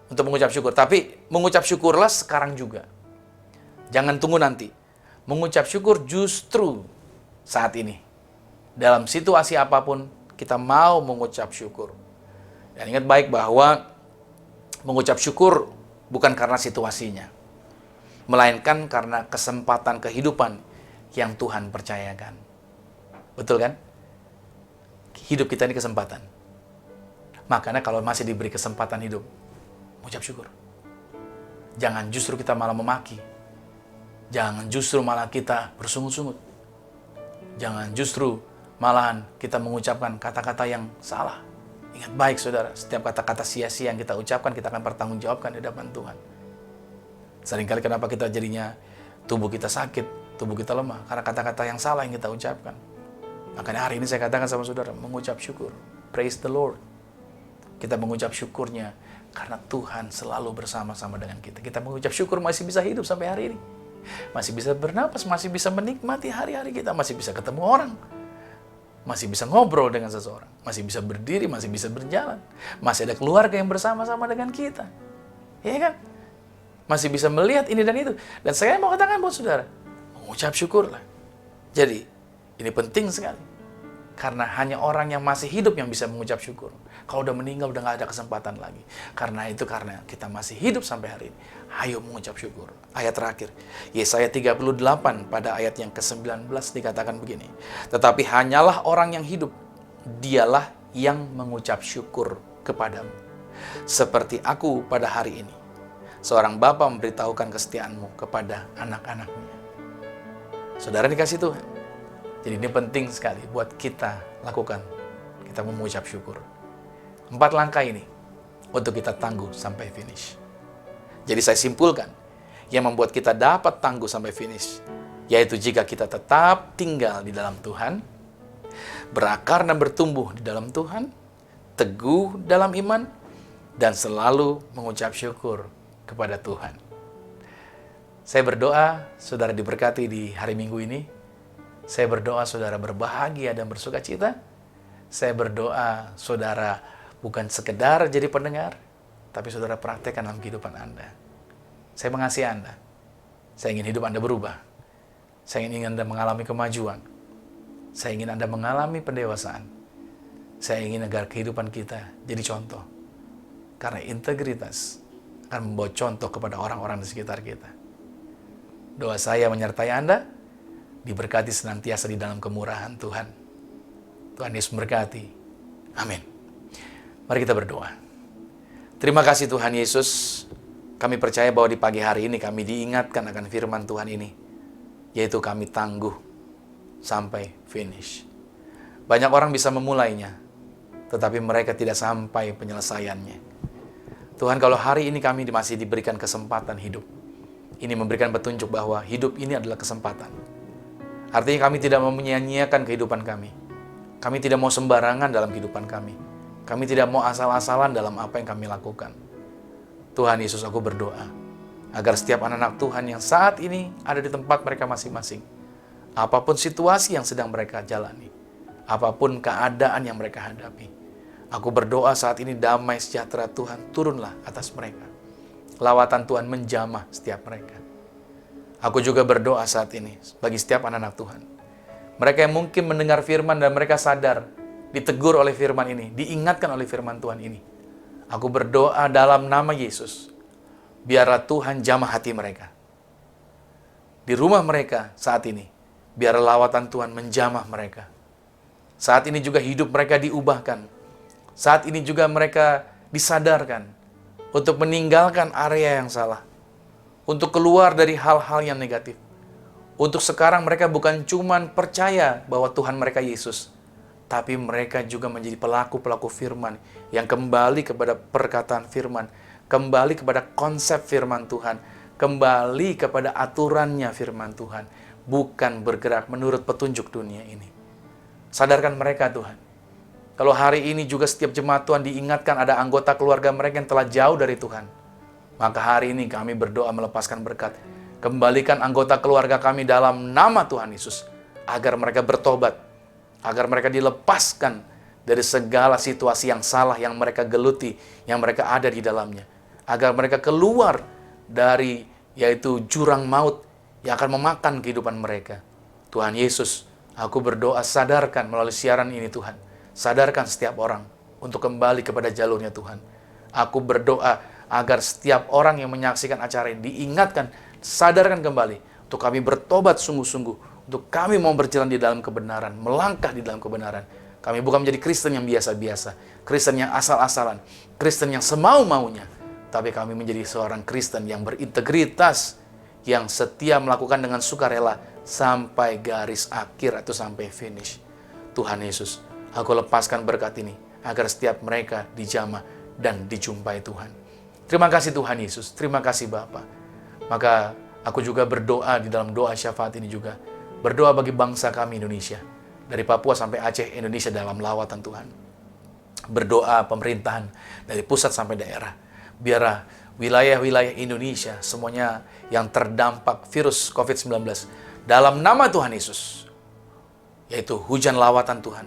untuk mengucap syukur. Tapi mengucap syukurlah sekarang juga. Jangan tunggu nanti. Mengucap syukur justru saat ini. Dalam situasi apapun, kita mau mengucap syukur. Dan ingat baik bahwa mengucap syukur bukan karena situasinya, melainkan karena kesempatan kehidupan yang Tuhan percayakan. Betul kan? Hidup kita ini kesempatan. Makanya kalau masih diberi kesempatan hidup, mengucap syukur. Jangan justru kita malah memaki. Jangan justru malah kita bersungut-sungut. Jangan justru malahan kita mengucapkan kata-kata yang salah. Ingat baik saudara, setiap kata-kata sia-sia yang kita ucapkan, kita akan pertanggungjawabkan di hadapan Tuhan. Seringkali kenapa kita jadinya tubuh kita sakit, tubuh kita lemah, karena kata-kata yang salah yang kita ucapkan. Makanya hari ini saya katakan sama saudara, mengucap syukur. Praise the Lord. Kita mengucap syukurnya, karena Tuhan selalu bersama-sama dengan kita. Kita mengucap syukur masih bisa hidup sampai hari ini. Masih bisa bernapas, masih bisa menikmati hari-hari kita, masih bisa ketemu orang. Masih bisa ngobrol dengan seseorang, masih bisa berdiri, masih bisa berjalan, masih ada keluarga yang bersama-sama dengan kita, ya kan? Masih bisa melihat ini dan itu. Dan saya mau katakan buat saudara, mengucap syukurlah. Jadi, ini penting sekali. Karena hanya orang yang masih hidup yang bisa mengucap syukur. Kalau udah meninggal, udah gak ada kesempatan lagi. Karena kita masih hidup sampai hari ini. Ayo mengucap syukur. Ayat terakhir, Yesaya 38 pada ayat yang ke-19 dikatakan begini. Tetapi hanyalah orang yang hidup, dialah yang mengucap syukur kepadamu. Seperti aku pada hari ini. Seorang bapa memberitahukan kesetiaanmu kepada anak-anaknya. Saudara dikasih Tuhan. Jadi ini penting sekali buat kita lakukan. Kita mengucap syukur. 4 langkah ini untuk kita tangguh sampai finish. Jadi saya simpulkan, yang membuat kita dapat tangguh sampai finish, yaitu jika kita tetap tinggal di dalam Tuhan, berakar dan bertumbuh di dalam Tuhan, teguh dalam iman, dan selalu mengucap syukur kepada Tuhan. Saya berdoa saudara diberkati di hari Minggu ini. Saya berdoa saudara berbahagia dan bersuka cita. Saya berdoa saudara bukan sekedar jadi pendengar, tapi saudara praktekkan dalam kehidupan Anda. Saya mengasihi Anda. Saya ingin hidup Anda berubah. Saya ingin Anda mengalami kemajuan. Saya ingin Anda mengalami pendewasaan. Saya ingin agar kehidupan kita jadi contoh. Karena integritas akan membawa contoh kepada orang-orang di sekitar kita. Doa saya menyertai Anda, diberkati senantiasa di dalam kemurahan Tuhan. Tuhan Yesus memberkati. Amin. Mari kita berdoa. Terima kasih Tuhan Yesus. Kami percaya bahwa di pagi hari ini kami diingatkan akan firman Tuhan ini. Yaitu kami tangguh sampai finish. Banyak orang bisa memulainya, tetapi mereka tidak sampai penyelesaiannya. Tuhan, kalau hari ini kami masih diberikan kesempatan hidup, ini memberikan petunjuk bahwa hidup ini adalah kesempatan. Artinya kami tidak mau menyia-nyiakan kehidupan kami. Kami tidak mau sembarangan dalam kehidupan kami. Kami tidak mau asal-asalan dalam apa yang kami lakukan. Tuhan Yesus, aku berdoa agar setiap anak-anak Tuhan yang saat ini ada di tempat mereka masing-masing, apapun situasi yang sedang mereka jalani, apapun keadaan yang mereka hadapi, aku berdoa saat ini damai sejahtera Tuhan turunlah atas mereka. Lawatan Tuhan menjamah setiap mereka. Aku juga berdoa saat ini bagi setiap anak-anak Tuhan. Mereka yang mungkin mendengar firman dan mereka sadar, ditegur oleh firman ini, diingatkan oleh firman Tuhan ini. Aku berdoa dalam nama Yesus, biarlah Tuhan jamah hati mereka. Di rumah mereka saat ini, biarlah lawatan Tuhan menjamah mereka. Saat ini juga hidup mereka diubahkan. Saat ini juga mereka disadarkan untuk meninggalkan area yang salah. Untuk keluar dari hal-hal yang negatif. Untuk sekarang mereka bukan cuma percaya bahwa Tuhan mereka Yesus, tapi mereka juga menjadi pelaku-pelaku firman yang kembali kepada perkataan firman, kembali kepada konsep firman Tuhan, kembali kepada aturannya firman Tuhan, bukan bergerak menurut petunjuk dunia ini. Sadarkan mereka Tuhan. Kalau hari ini juga setiap jemaat Tuhan diingatkan ada anggota keluarga mereka yang telah jauh dari Tuhan, maka hari ini kami berdoa melepaskan berkat. Kembalikan anggota keluarga kami dalam nama Tuhan Yesus, agar mereka bertobat, agar mereka dilepaskan dari segala situasi yang salah yang mereka geluti, yang mereka ada di dalamnya. Agar mereka keluar dari yaitu jurang maut yang akan memakan kehidupan mereka. Tuhan Yesus, aku berdoa sadarkan melalui siaran ini Tuhan. Sadarkan setiap orang untuk kembali kepada jalurnya Tuhan. Aku berdoa agar setiap orang yang menyaksikan acara ini diingatkan, sadarkan kembali untuk kami bertobat sungguh-sungguh. Untuk kami mau berjalan di dalam kebenaran, melangkah di dalam kebenaran. Kami bukan menjadi Kristen yang biasa-biasa, Kristen yang asal-asalan, Kristen yang semau-maunya. Tapi kami menjadi seorang Kristen yang berintegritas, yang setia melakukan dengan sukarela sampai garis akhir atau sampai finish. Tuhan Yesus, aku lepaskan berkat ini agar setiap mereka dijamah dan dijumpai Tuhan. Terima kasih Tuhan Yesus, terima kasih Bapa. Maka aku juga berdoa di dalam doa syafaat ini juga. Berdoa bagi bangsa kami Indonesia. Dari Papua sampai Aceh, Indonesia dalam lawatan Tuhan. Berdoa pemerintahan dari pusat sampai daerah. Biar wilayah-wilayah Indonesia semuanya yang terdampak virus COVID-19. Dalam nama Tuhan Yesus. Yaitu hujan lawatan Tuhan.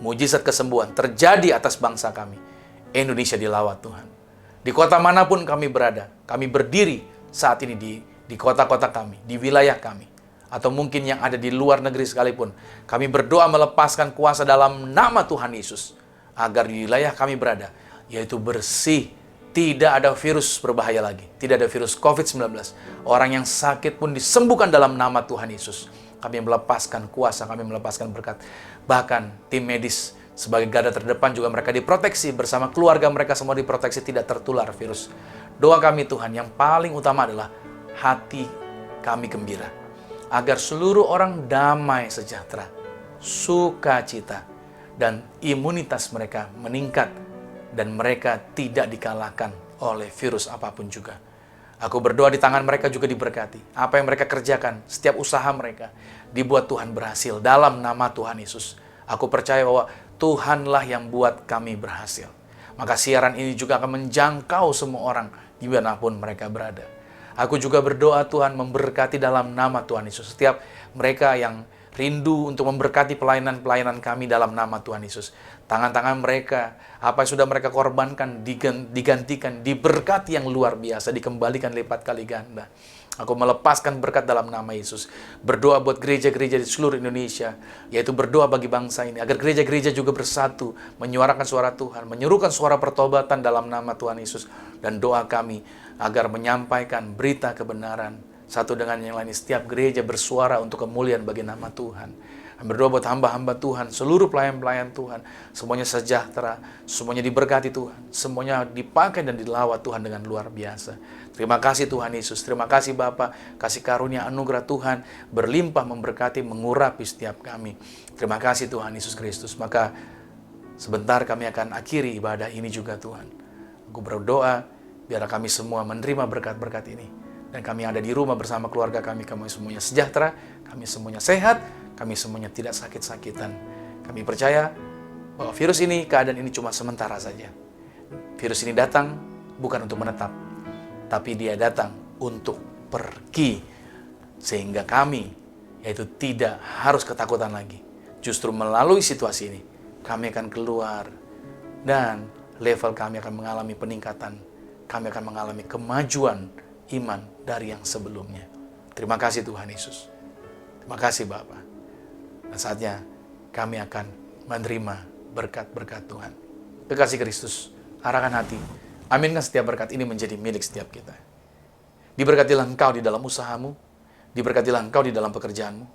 Mujizat kesembuhan terjadi atas bangsa kami. Indonesia dilawat Tuhan. Di kota manapun kami berada, kami berdiri saat ini di kota-kota kami, di wilayah kami. atau mungkin yang ada di luar negeri sekalipun. Kami berdoa melepaskan kuasa dalam nama Tuhan Yesus, agar di wilayah kami berada, yaitu bersih, tidak ada virus berbahaya lagi, tidak ada virus COVID-19. Orang yang sakit pun disembuhkan dalam nama Tuhan Yesus. Kami melepaskan kuasa, kami melepaskan berkat. Bahkan tim medis sebagai garda terdepan juga mereka diproteksi, bersama keluarga mereka semua diproteksi, tidak tertular virus. Doa kami Tuhan yang paling utama adalah hati kami gembira, agar seluruh orang damai sejahtera, sukacita, dan imunitas mereka meningkat, dan mereka tidak dikalahkan oleh virus apapun juga. Aku berdoa di tangan mereka juga diberkati. Apa yang mereka kerjakan, setiap usaha mereka, dibuat Tuhan berhasil dalam nama Tuhan Yesus. Aku percaya bahwa Tuhanlah yang buat kami berhasil. Maka siaran ini juga akan menjangkau semua orang dimanapun mereka berada. Aku juga berdoa Tuhan memberkati dalam nama Tuhan Yesus. Setiap mereka yang rindu untuk memberkati pelayanan-pelayanan kami dalam nama Tuhan Yesus. Tangan-tangan mereka, apa yang sudah mereka korbankan, digantikan, diberkati yang luar biasa, dikembalikan lipat kali ganda. Aku melepaskan berkat dalam nama Yesus. Berdoa buat gereja-gereja di seluruh Indonesia, yaitu berdoa bagi bangsa ini, agar gereja-gereja juga bersatu, menyuarakan suara Tuhan, menyerukan suara pertobatan dalam nama Tuhan Yesus. Dan doa kami, agar menyampaikan berita kebenaran, satu dengan yang lain, setiap gereja bersuara untuk kemuliaan bagi nama Tuhan. Berdoa buat hamba-hamba Tuhan, seluruh pelayan-pelayan Tuhan, semuanya sejahtera, semuanya diberkati Tuhan, semuanya dipakai dan dilawat Tuhan dengan luar biasa. Terima kasih Tuhan Yesus, terima kasih Bapa, kasih karunia anugerah Tuhan berlimpah memberkati, mengurapi setiap kami. Terima kasih Tuhan Yesus Kristus. Maka sebentar kami akan akhiri ibadah ini juga Tuhan. Aku berdoa biar kami semua menerima berkat-berkat ini. Dan kami ada di rumah bersama keluarga kami semuanya sejahtera, kami semuanya sehat, kami semuanya tidak sakit-sakitan. Kami percaya bahwa virus ini, keadaan ini cuma sementara saja. Virus ini datang bukan untuk menetap, tapi dia datang untuk pergi. Sehingga kami, yaitu tidak harus ketakutan lagi. Justru melalui situasi ini, kami akan keluar dan level kami akan mengalami peningkatan. Kami akan mengalami kemajuan iman dari yang sebelumnya. Terima kasih Tuhan Yesus. Terima kasih Bapa. Dan saatnya kami akan menerima berkat-berkat Tuhan. Kekasih Kristus, arahkan hati. Aminkan setiap berkat ini menjadi milik setiap kita. Diberkatilah engkau di dalam usahamu, diberkatilah engkau di dalam pekerjaanmu,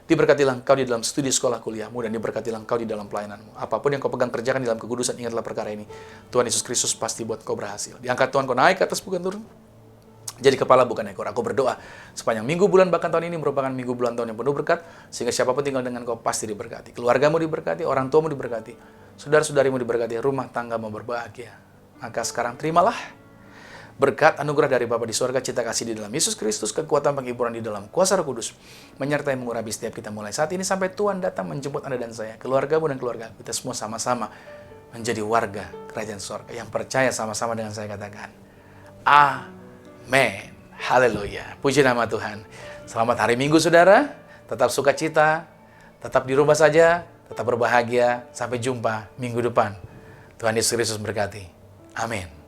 diberkatilah engkau di dalam studi sekolah kuliahmu, dan diberkatilah engkau di dalam pelayananmu. Apapun yang kau pegang kerjakan di dalam kekudusan, ingatlah perkara ini. Tuhan Yesus Kristus pasti buat kau berhasil. Diangkat Tuhan, kau naik ke atas bukan turun. Jadi kepala bukan ekor. Aku berdoa sepanjang minggu, bulan, bahkan tahun ini merupakan minggu, bulan, tahun yang penuh berkat, sehingga siapapun tinggal dengan kau pasti diberkati. Keluargamu diberkati, orang tuamu diberkati, saudara-saudarimu diberkati, rumah tanggamu berbahagia. Maka sekarang terimalah berkat anugerah dari Bapa di surga, cinta kasih di dalam Yesus Kristus, kekuatan penghiburan di dalam kuasa Roh Kudus, menyertai mengurapi setiap kita mulai saat ini sampai Tuhan datang menjemput Anda dan saya, keluargamu dan keluarga kita semua sama-sama menjadi warga kerajaan surga yang percaya. Sama-sama dengan saya katakan, amin. Haleluya. Puji nama Tuhan. Selamat hari Minggu saudara. Tetap sukacita, tetap di rumah saja, tetap berbahagia. Sampai jumpa minggu depan. Tuhan Yesus Kristus berkati. Amin.